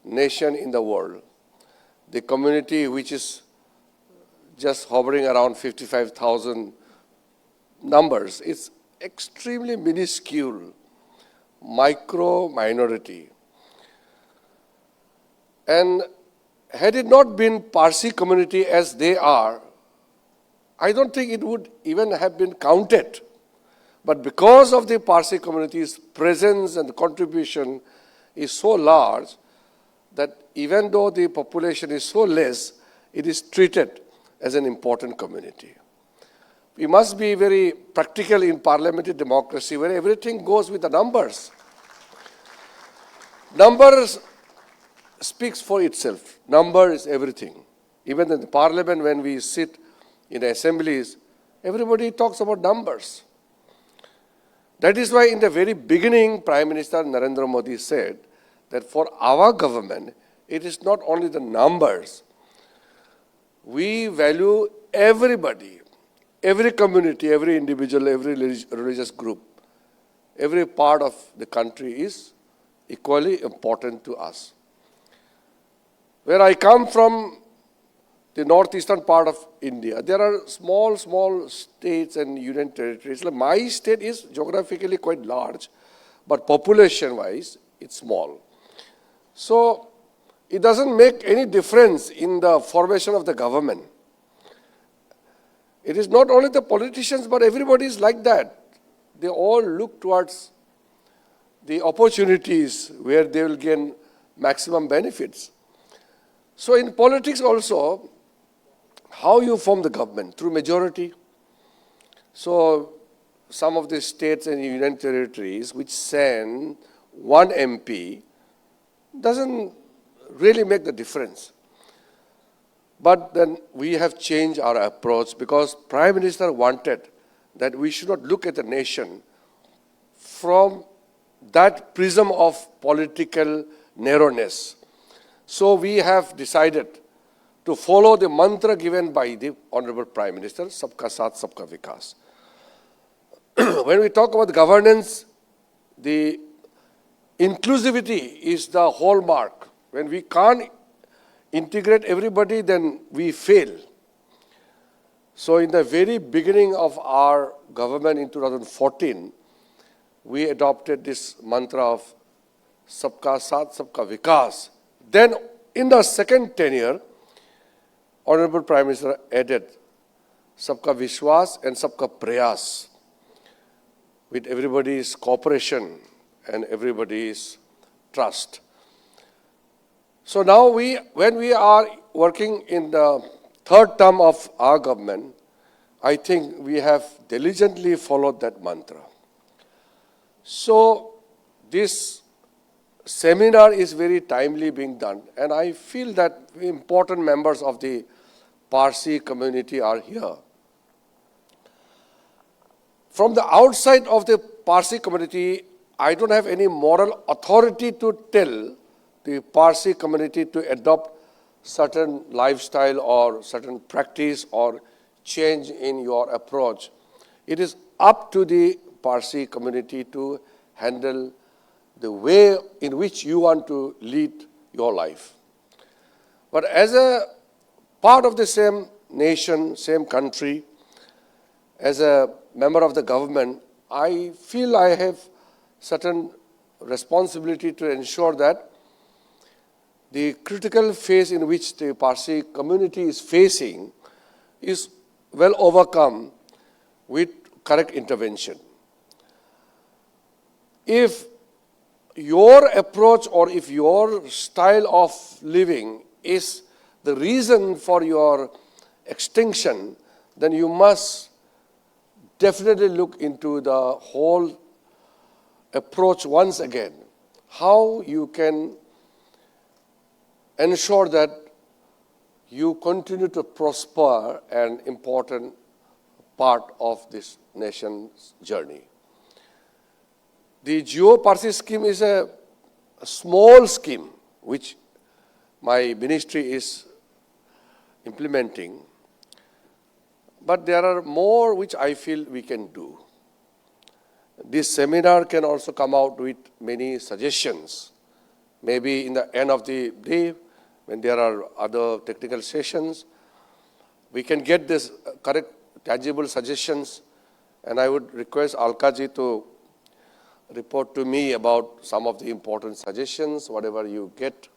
nation in the world. The community which is just hovering around 55,000 numbers, is extremely minuscule, micro minority. And had it not been Parsi community as they are, I don't think it would even have been counted. But because of the Parsi community's presence and contribution is so large that even though the population is so less, it is treated as an important community. We must be very practical in parliamentary democracy where everything goes with the numbers. Numbers speaks for itself. Number is everything. Even in the parliament, when we sit in assemblies, everybody talks about numbers. That is why in the very beginning, Prime Minister Narendra Modi said that for our government, it is not only the numbers. We value everybody, every community, every individual, every religious group, every part of the country is equally important to us. Where I come from, the northeastern part of India, there are small states and union territories. Like my state is geographically quite large, but population-wise, it's small. So it doesn't make any difference in the formation of the government. It is not only the politicians, but everybody is like that. They all look towards the opportunities where they will gain maximum benefits. So in politics also, how you form the government? Through majority. So some of the states and union territories which send one MP doesn't really make the difference. But then we have changed our approach because Prime Minister wanted that we should not look at the nation from that prism of political narrowness. So we have decided to follow the mantra given by the Honorable Prime Minister, Sabka Saath, Sabka Vikas. When we talk about governance, the inclusivity is the hallmark. When we can't integrate everybody, then we fail. So in the very beginning of our government in 2014, we adopted this mantra of Sabka Saath, Sabka Vikas. Then in the second tenure, Honorable Prime Minister added Sabka Vishwas and Sabka Prayas with everybody's cooperation and everybody's trust. So now when we are working in the third term of our government, I think we have diligently followed that mantra. So this seminar is very timely being done, and I feel that important members of the Parsi community are here. From the outside of the Parsi community, I don't have any moral authority to tell the Parsi community to adopt certain lifestyle or certain practice or change in your approach. It is up to the Parsi community to handle the way in which you want to lead your life. But as a part of the same nation, same country, as a member of the government, I feel I have certain responsibility to ensure that the critical phase in which the Parsi community is facing is well overcome with correct intervention. If your approach or if your style of living is the reason for your extinction, then you must definitely look into the whole approach once again. How you can ensure that you continue to prosper an important part of this nation's journey. The Geo-Parsis scheme is a small scheme which my ministry is implementing, but there are more which I feel we can do. This seminar can also come out with many suggestions. Maybe in the end of the day, when there are other technical sessions, we can get this correct, tangible suggestions, and I would request Alkaji to report to me about some of the important suggestions, whatever you get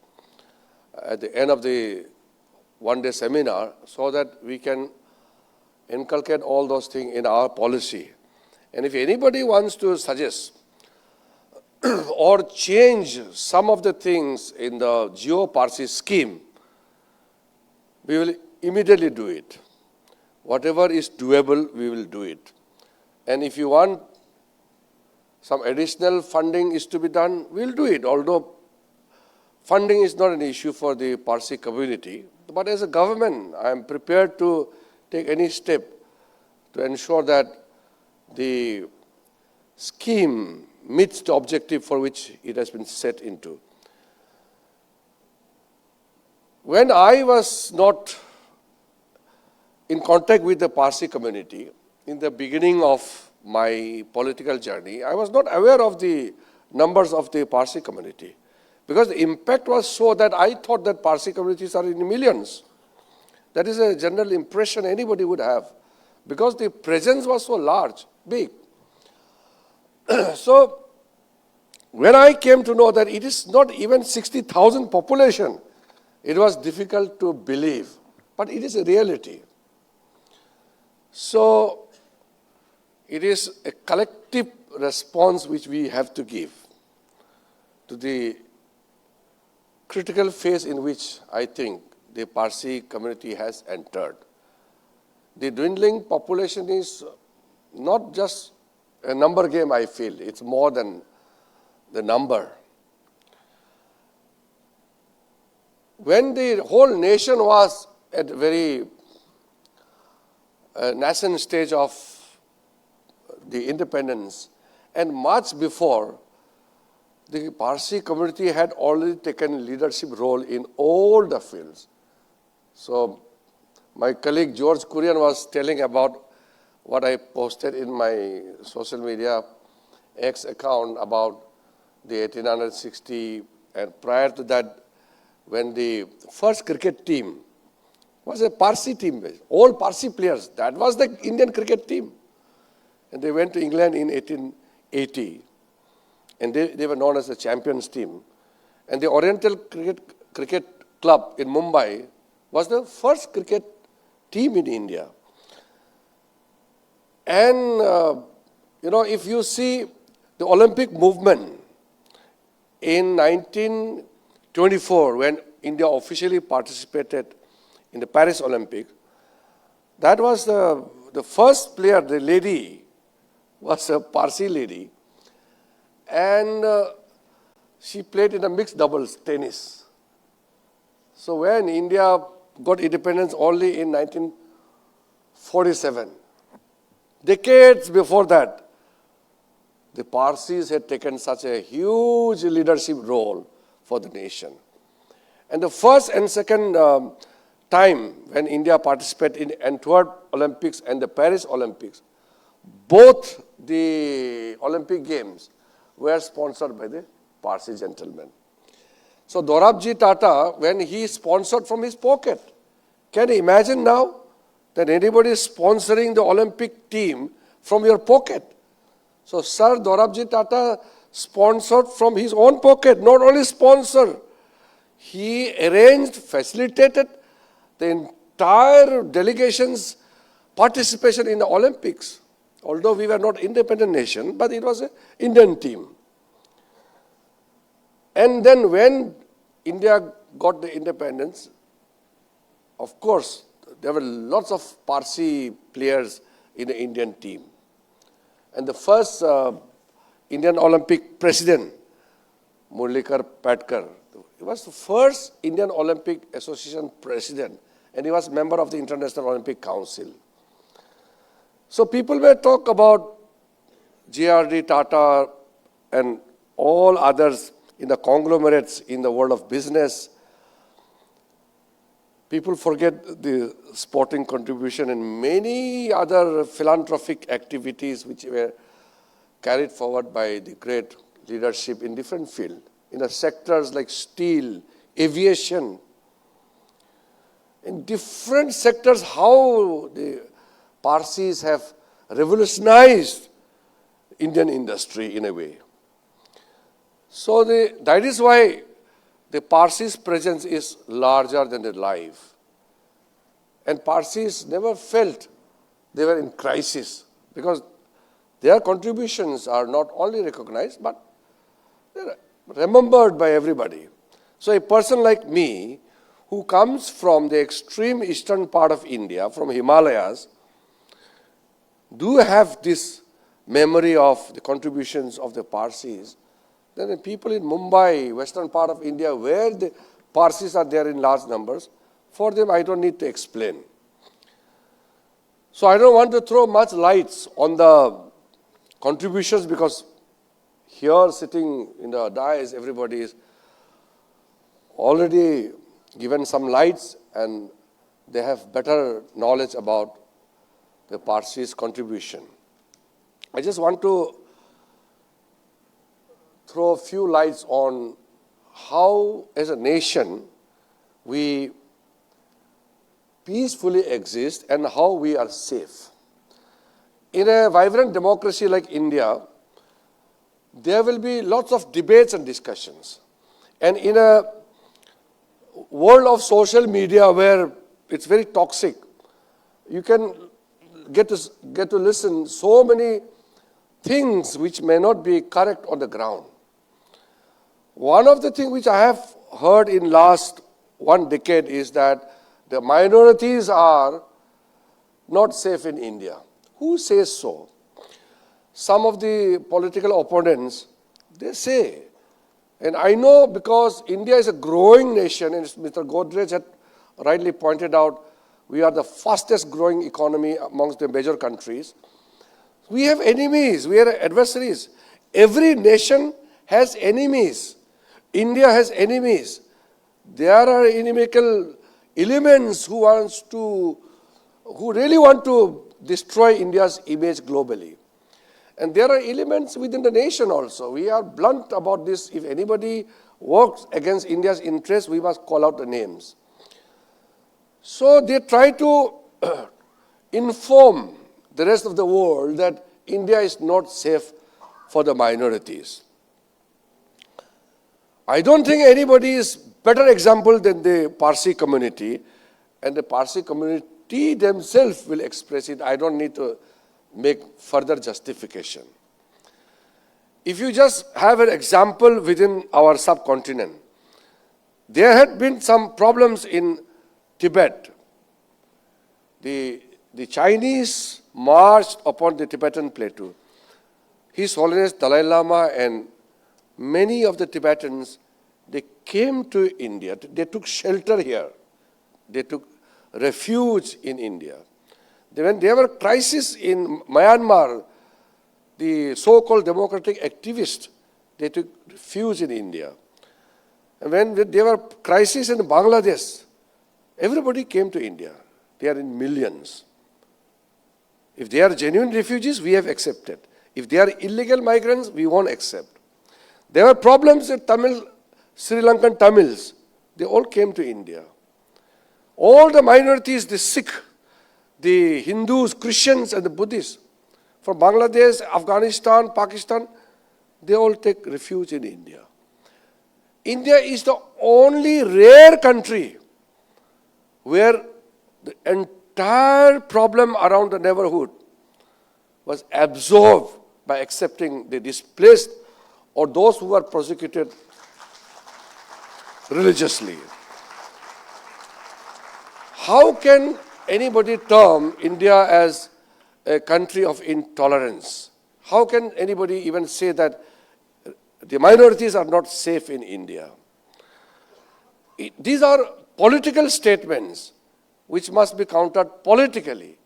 at the end of the one-day seminar, so that we can inculcate all those things in our policy. And if anybody wants to suggest or change some of the things in the Geo-Parsis scheme, we will immediately do it. Whatever is doable, we will do it. And if you want some additional funding is to be done, we'll do it. Although funding is not an issue for the Parsi community, but as a government, I am prepared to take any step to ensure that the scheme meets the objective for which it has been set into. When I was not in contact with the Parsi community in the beginning of my political journey, I was not aware of the numbers of the Parsi community, because the impact was so that I thought that Parsi communities are in millions. That is a general impression anybody would have, because the presence was so large, big. So, when I came to know that it is not even 60,000 population, it was difficult to believe, but it is a reality. So, it is a collective response which we have to give to the critical phase in which I think the Parsi community has entered. The dwindling population is not just a number game, I feel. It's more than the number. When the whole nation was at a very nascent stage of the independence, and much before, the Parsi community had already taken leadership role in all the fields. So, my colleague George Kurian was telling about what I posted in my social media X account about the 1860, and prior to that, when the first cricket team was a Parsi team, all Parsi players, that was the Indian cricket team. And they went to England in 1880, and they were known as the champions team. And the Oriental Cricket Club in Mumbai was the first cricket team in India. And, if you see the Olympic movement in 1924, when India officially participated in the Paris Olympic, that was the first player, the lady, was a Parsi lady. And she played in a mixed doubles tennis. So when India got independence only in 1947, decades before that, the Parsis had taken such a huge leadership role for the nation. And the first and second time when India participated in Antwerp Olympics and the Paris Olympics, both the Olympic Games were sponsored by the Parsi gentlemen. So Dorabji Tata, when he sponsored from his pocket, can you imagine now that anybody is sponsoring the Olympic team from your pocket? So Sir Dorabji Tata sponsored from his own pocket, not only sponsor, he arranged, facilitated the entire delegation's participation in the Olympics. Although we were not independent nation, but it was an Indian team. And then when India got the independence, of course, there were lots of Parsi players in the Indian team. And the first Indian Olympic president, Murlikar Patkar, he was the first Indian Olympic Association president, and he was member of the International Olympic Council. So people may talk about G.R.D. Tata and all others in the conglomerates in the world of business. People forget the sporting contribution and many other philanthropic activities which were carried forward by the great leadership in different fields, in the sectors like steel, aviation. In different sectors, how the Parsis have revolutionized Indian industry in a way. So that is why the Parsis' presence is larger than their life. And Parsis never felt they were in crisis, because their contributions are not only recognized, but they're remembered by everybody. So a person like me, who comes from the extreme eastern part of India, from Himalayas, do have this memory of the contributions of the Parsis. Then the people in Mumbai, western part of India, where the Parsis are there in large numbers, for them I don't need to explain. So I don't want to throw much lights on the contributions, because here sitting in the dais, everybody is already given some lights and they have better knowledge about the Parsis contribution. I just want to throw a few lights on how, as a nation, we peacefully exist and how we are safe. In a vibrant democracy like India, there will be lots of debates and discussions. And in a world of social media where it's very toxic, you can get to listen so many things which may not be correct on the ground. One of the things which I have heard in last 1 decade is that the minorities are not safe in India. Who says so? Some of the political opponents, they say, and I know because India is a growing nation, and Mr. Godrej had rightly pointed out, we are the fastest growing economy amongst the major countries. We have enemies, we are adversaries. Every nation has enemies. India has enemies. There are inimical elements who really want to destroy India's image globally. And there are elements within the nation also. We are blunt about this. If anybody works against India's interests, we must call out the names. So they try to inform the rest of the world that India is not safe for the minorities. I don't think anybody is better example than the Parsi community, and the Parsi community themselves will express it. I don't need to make further justification. If you just have an example within our subcontinent, there had been some problems in Tibet. The Chinese marched upon the Tibetan plateau. His Holiness Dalai Lama and many of the Tibetans, they came to India. They took shelter here. They took refuge in India. When there were crises in Myanmar, the so-called democratic activists, they took refuge in India. And when there were crises in Bangladesh, everybody came to India. They are in millions. If they are genuine refugees, we have accepted. If they are illegal migrants, we won't accept. There were problems with Sri Lankan Tamils. They all came to India. All the minorities, the Sikh, the Hindus, Christians, and the Buddhists, from Bangladesh, Afghanistan, Pakistan, they all take refuge in India. India is the only rare country where the entire problem around the neighborhood was absorbed by accepting the displaced or those who were persecuted religiously. How can anybody term India as a country of intolerance? How can anybody even say that the minorities are not safe in India? These are political statements which must be countered politically.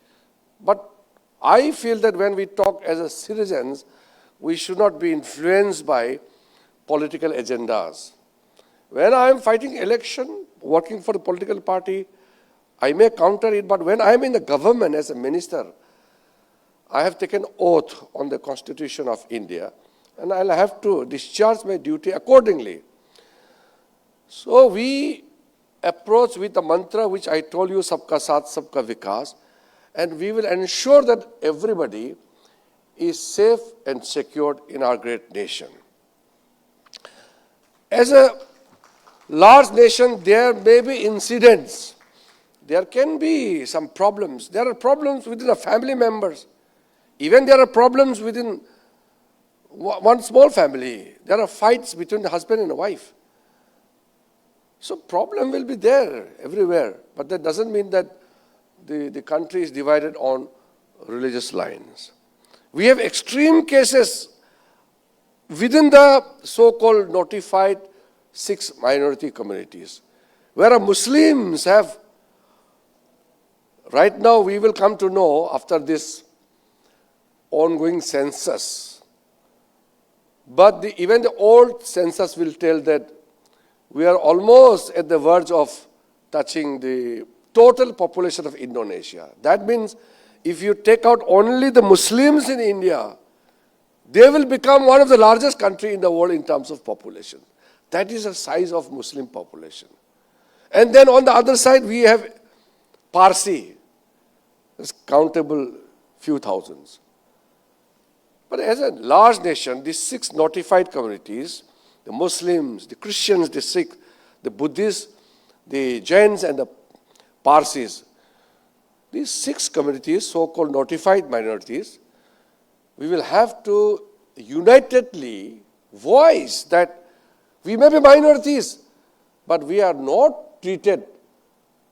But I feel that when we talk as a citizens, we should not be influenced by political agendas. When I am fighting election, working for a political party, I may counter it, but when I am in the government as a minister, I have taken oath on the Constitution of India, and I'll have to discharge my duty accordingly. So we approach with the mantra which I told you, Sabka Saath, Sabka Vikas, and we will ensure that everybody is safe and secured in our great nation. As a large nation, there may be incidents. There can be some problems. There are problems within the family members. Even there are problems within one small family. There are fights between the husband and the wife. So problem will be there everywhere. But that doesn't mean that the country is divided on religious lines. We have extreme cases within the so-called notified 6 minority communities, where Muslims have, right now we will come to know after this ongoing census. But even the old census will tell that we are almost at the verge of touching the total population of Indonesia. That means if you take out only the Muslims in India, they will become one of the largest countries in the world in terms of population. That is the size of Muslim population. And then on the other side, we have Parsi. It's countable few thousands. But as a large nation, these 6 notified communities, the Muslims, the Christians, the Sikhs, the Buddhists, the Jains, and the Parsis, these 6 communities, so-called notified minorities, we will have to unitedly voice that we may be minorities, but we are not treated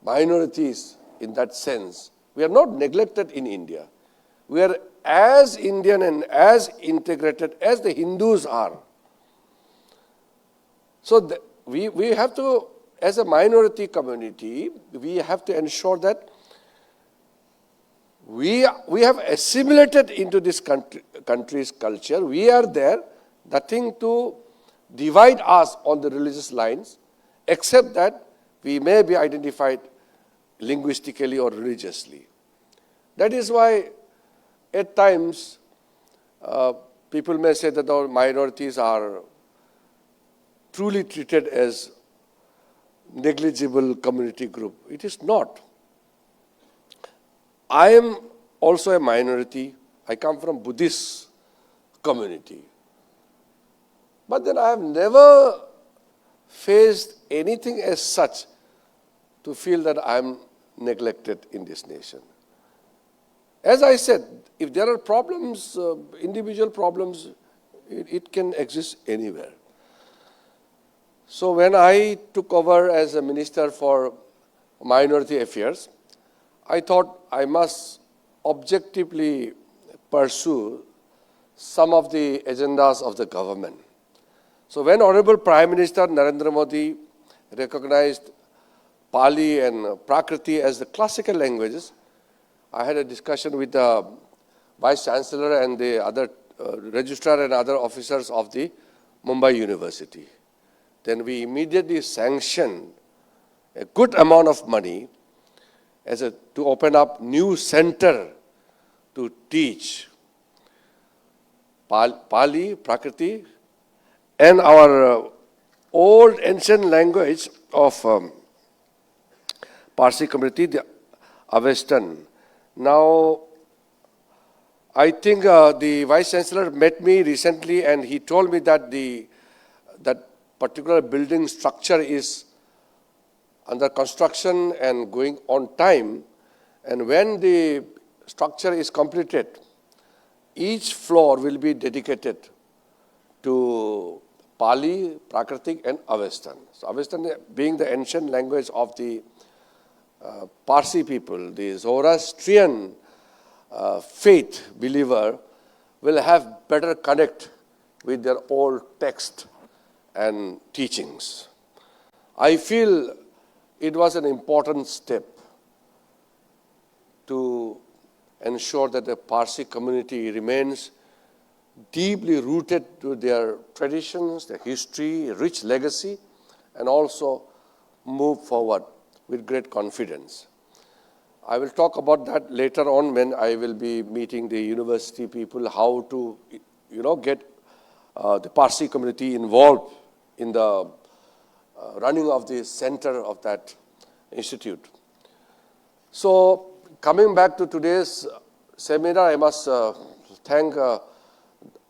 minorities in that sense. We are not neglected in India. We are as Indian and as integrated as the Hindus are. So we have to, as a minority community, we have to ensure that we have assimilated into this country's culture. We are there, nothing to divide us on the religious lines, except that we may be identified linguistically or religiously. That is why at times people may say that our minorities are truly treated as negligible community group. It is not. I am also a minority. I come from Buddhist community. But then I have never faced anything as such to feel that I am neglected in this nation. As I said, if there are problems, individual problems, it can exist anywhere. So when I took over as a minister for minority affairs, I thought I must objectively pursue some of the agendas of the government. So when Honorable Prime Minister Narendra Modi recognized Pali and Prakriti as the classical languages, I had a discussion with the Vice Chancellor and the other registrar and other officers of the Mumbai University. Then we immediately sanctioned a good amount of money to open up new center to teach Pali, Prakriti, and our old ancient language of Parsi community, the Avestan. Now, I think the Vice Chancellor met me recently and he told me that that particular building structure is under construction and going on time. And when the structure is completed, each floor will be dedicated to Pali, Prakritic, and Avestan. So Avestan being the ancient language of the Parsi people, the Zoroastrian faith believer will have better connect with their old text and teachings. I feel it was an important step to ensure that the Parsi community remains deeply rooted to their traditions, their history, rich legacy, and also move forward with great confidence. I will talk about that later on when I will be meeting the university people, how to, get the Parsi community involved in the running of the center of that institute. So, coming back to today's seminar, I must thank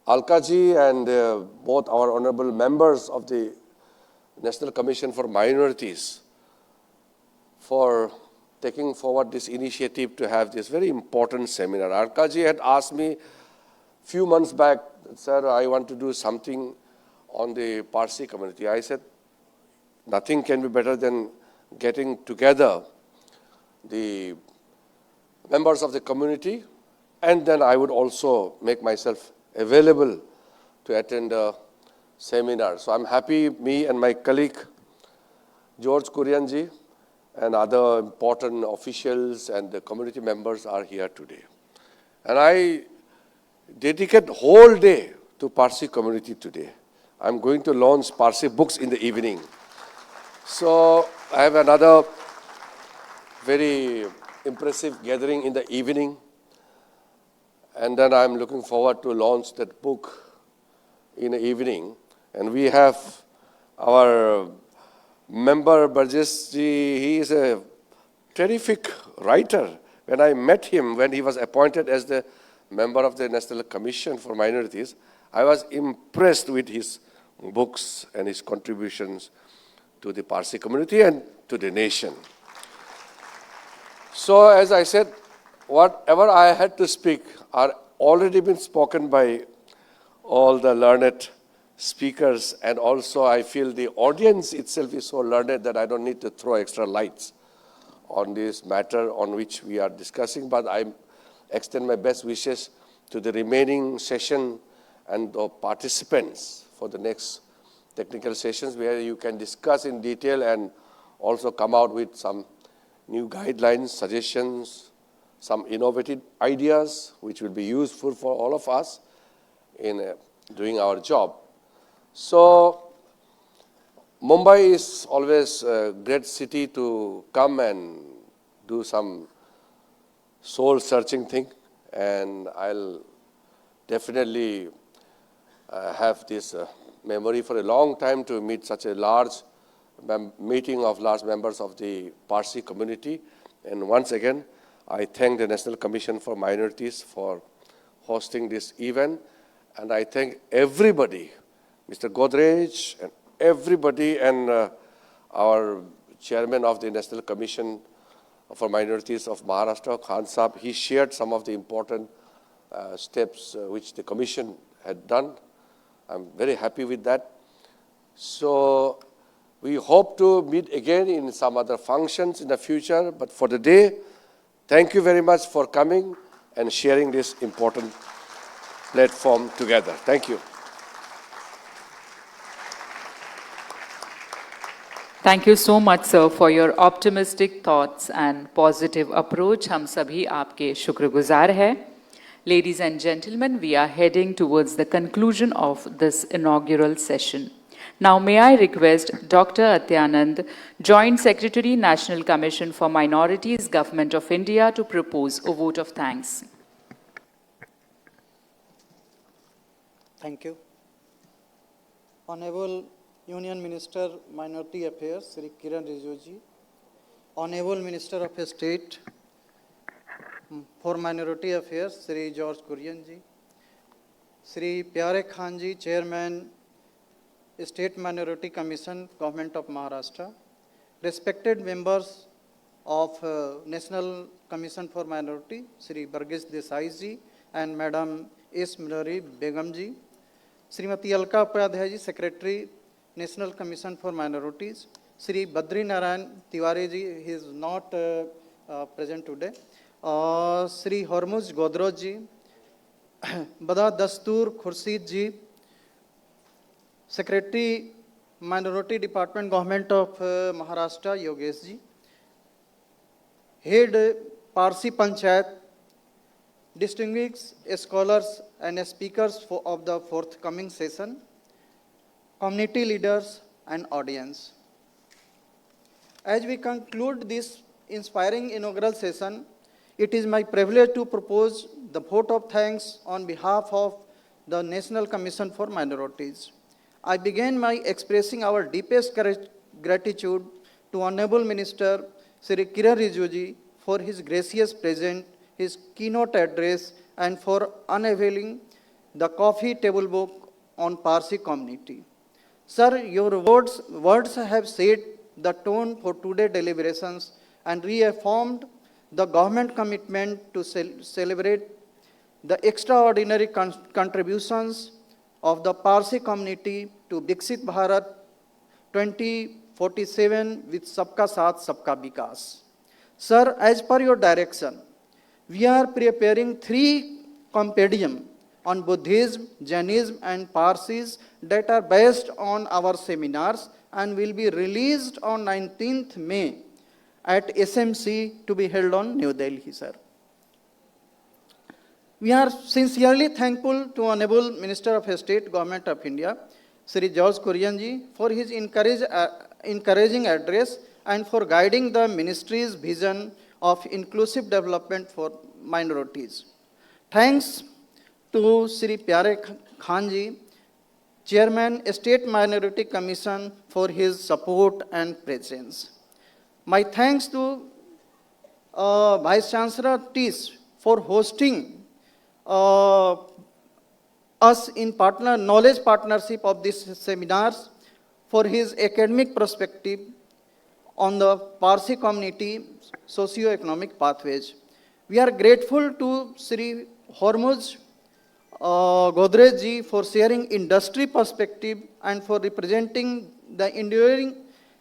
Alkaji and both our honorable members of the National Commission for Minorities for taking forward this initiative to have this very important seminar. Alkaji had asked me few months back, sir, I want to do something on the Parsi community. I said, nothing can be better than getting together the members of the community, and then I would also make myself available to attend a seminar. So I'm happy me and my colleague George Kurianji and other important officials and the community members are here today. And I dedicate whole day to Parsi community today. I'm going to launch Parsi books in the evening. So I have another very impressive gathering in the evening. And then I'm looking forward to launch that book in the evening. And we have our member Parsis ji, he is a terrific writer. When I met him, when he was appointed as the member of the National Commission for Minorities, I was impressed with his books and his contributions to the Parsi community and to the nation. So, as I said, whatever I had to speak are already been spoken by all the learned speakers, and also I feel the audience itself is so learned that I don't need to throw extra lights on this matter on which we are discussing, but I extend my best wishes to the remaining session and the participants for the next technical sessions where you can discuss in detail and also come out with some new guidelines, suggestions, some innovative ideas which will be useful for all of us in doing our job. So, Mumbai is always a great city to come and do some soul-searching thing, and I'll definitely have this memory for a long time to meet such a large meeting of large members of the Parsi community. And once again, I thank the National Commission for Minorities for hosting this event, and I thank everybody, Mr. Godrej, and everybody, and our chairman of the National Commission for Minorities of Maharashtra, Khan Saab. He shared some of the important steps which the commission had done. I'm very happy with that. So we hope to meet again in some other functions in the future, but for the day, thank you very much for coming and sharing this important platform together. Thank you. Thank you so much, sir, for your optimistic thoughts and positive approach. हम सभी आपके शुक्रगुजार हैं. Ladies and gentlemen, we are heading towards the conclusion of this inaugural session. Now, may I request Dr. Atyanand, Joint Secretary, National Commission for Minorities, Government of India, to propose a vote of thanks. Thank you. Honorable Union Minister, Minority Affairs, Sri Kiran Rijiju ji, Honorable Minister of State for Minority Affairs, Sri George Kurian ji, Sri Pyare Khan ji, Chairman, State Minority Commission, Government of Maharashtra, respected members of National Commission for Minority, Sri Varghese Desai ji, and Madam S. Mulari Begum ji, Srimati Alka Upadhyay ji, Secretary, National Commission for Minorities, Sri Badri Narayan Tiwari ji, he is not present today, Sri Hormuz Godrej ji, Bada Dastur Khurshid ji, Secretary, Minority Department, Government of Maharashtra, Yogesh ji, Head Parsi Panchayat, distinguished scholars and speakers of the forthcoming session, community leaders and audience. As we conclude this inspiring inaugural session, it is my privilege to propose the vote of thanks on behalf of the National Commission for Minorities. I begin by expressing our deepest gratitude to Honorable Minister Sri Kiran Rijiju ji for his gracious presence, his keynote address, and for unveiling the coffee table book on Parsi community. Sir, your words have set the tone for today's deliberations and reaffirmed the government commitment to celebrate the extraordinary contributions of the Parsi community to Viksit Bharat 2047 with Sabka Saath, Sabka Vikas. Sir, as per your direction, we are preparing 3 compendium on Buddhism, Jainism and Parsis that are based on our seminars and will be released on 19th May at SMC to be held on New Delhi, sir. We are sincerely thankful to Honorable Minister of State, Government of India, Sri George Kurian for his encouraging address and for guiding the ministry's vision of inclusive development for minorities. Thanks to Sri Pyare Khanji, Chairman, State Minority Commission, for his support and presence. My thanks to Vice Chancellor TIS for hosting us in knowledge partnership of these seminars, for his academic perspective on the Parsi community socio-economic pathways. We are grateful to Sri Hormuz Godrej ji for sharing industry perspective and for representing the enduring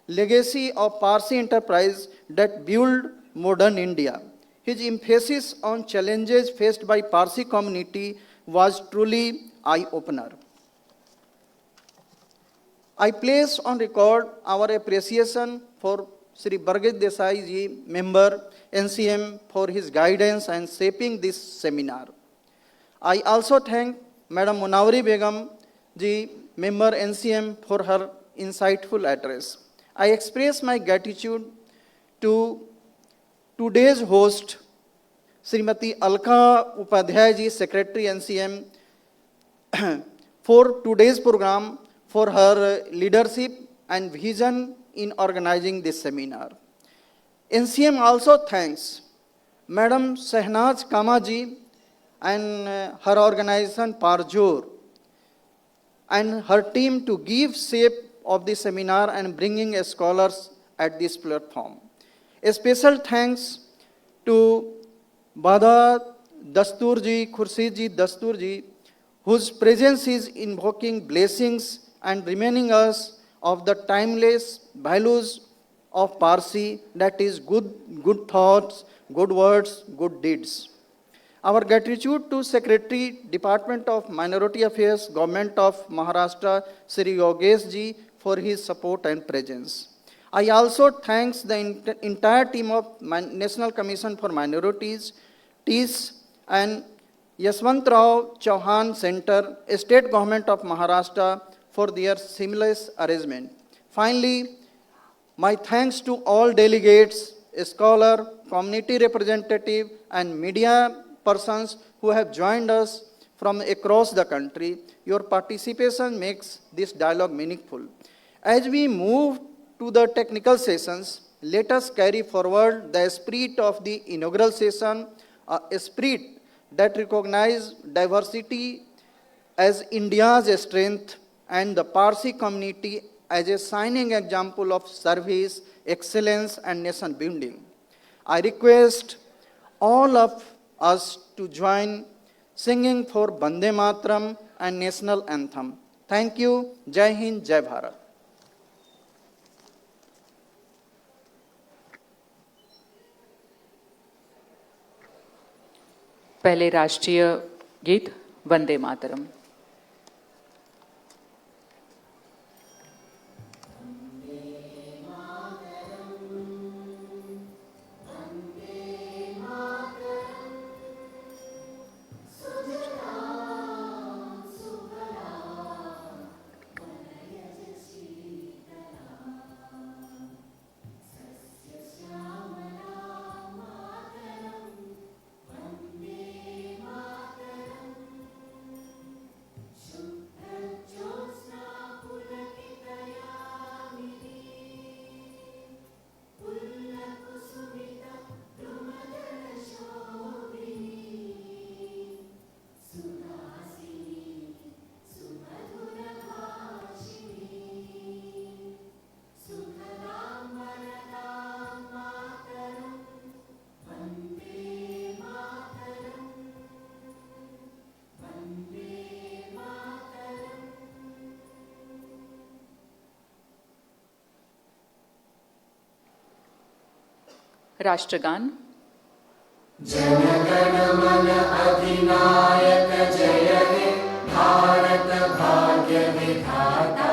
legacy of Parsi enterprise that built modern India. His emphasis on challenges faced by Parsi community was truly eye-opener. I place on record our appreciation for Sri Bargaj Desai ji, member NCM, for his guidance and shaping this seminar. I also thank Madam Munawari Begum ji, member NCM, for her insightful address. I express my gratitude to today's host, Srimati Alka Upadhyay ji, Secretary NCM, for today's program, for her leadership and vision in organizing this seminar. NCM also thanks Madam Sehnaz Kamaji and her organization Parjor and her team to give shape of the seminar and bringing scholars at this platform. A special thanks to Bada Dasturji, Khurshidji Dasturji, whose presence is invoking blessings and reminding us of the timeless values of Parsi, that is good thoughts, good words, good deeds. Our gratitude to Secretary, Department of Minority Affairs, Government of Maharashtra, Sri Yogesh ji, for his support and presence. I also thank the entire team of National Commission for Minorities, TIS, and Yaswant Rao Chauhan Center, State Government of Maharashtra, for their seamless arrangement. Finally, my thanks to all delegates, scholars, community representatives, and media persons who have joined us from across the country. Your participation makes this dialogue meaningful. As we move to the technical sessions, let us carry forward the spirit of the inaugural session, a spirit that recognizes diversity as India's strength and the Parsi community as a shining example of service, excellence, and nation building. I request all of us to join singing for Bande Matram and National Anthem. Thank you. Jai Hind, Jai Bharat. पहले राष्ट्रीय गीत वंदे मातरम। राष्ट्रगान। जनगण मन अधिनायक जय हे भारत भाग्य विधाता,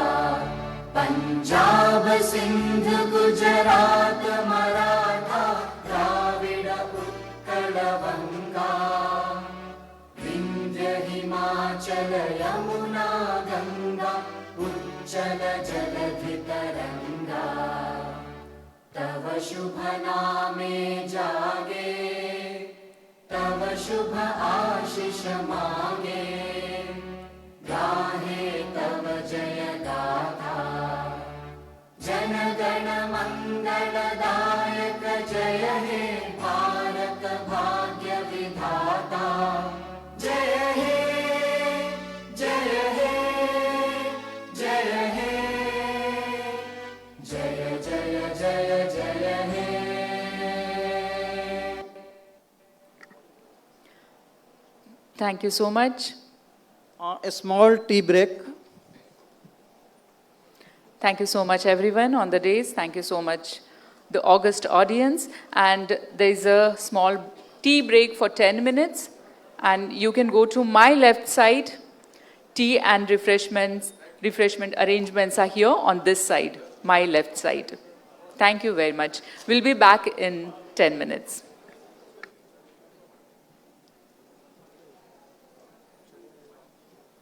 पंजाब सिंध गुजरात मराठा द्राविड़ उत्कल बंगा, चञ्चल जलधितरङ्गा तव शुभ नामे जागे तव शुभ आशीष मांगे गाहे तव जय गाथा जन गण मंगलदायक जय हे भारत भाग्य विधाता जय हे जय हे जय हे जय जय जय जय हे Thank you so much. A small tea break. Thank you so much, everyone, on the days. Thank you so much, the august audience. And there's a small tea break for 10 minutes. And you can go to my left side. Tea and refreshment arrangements are here on this side, my left side. Thank you very much. We'll be back in 10 minutes.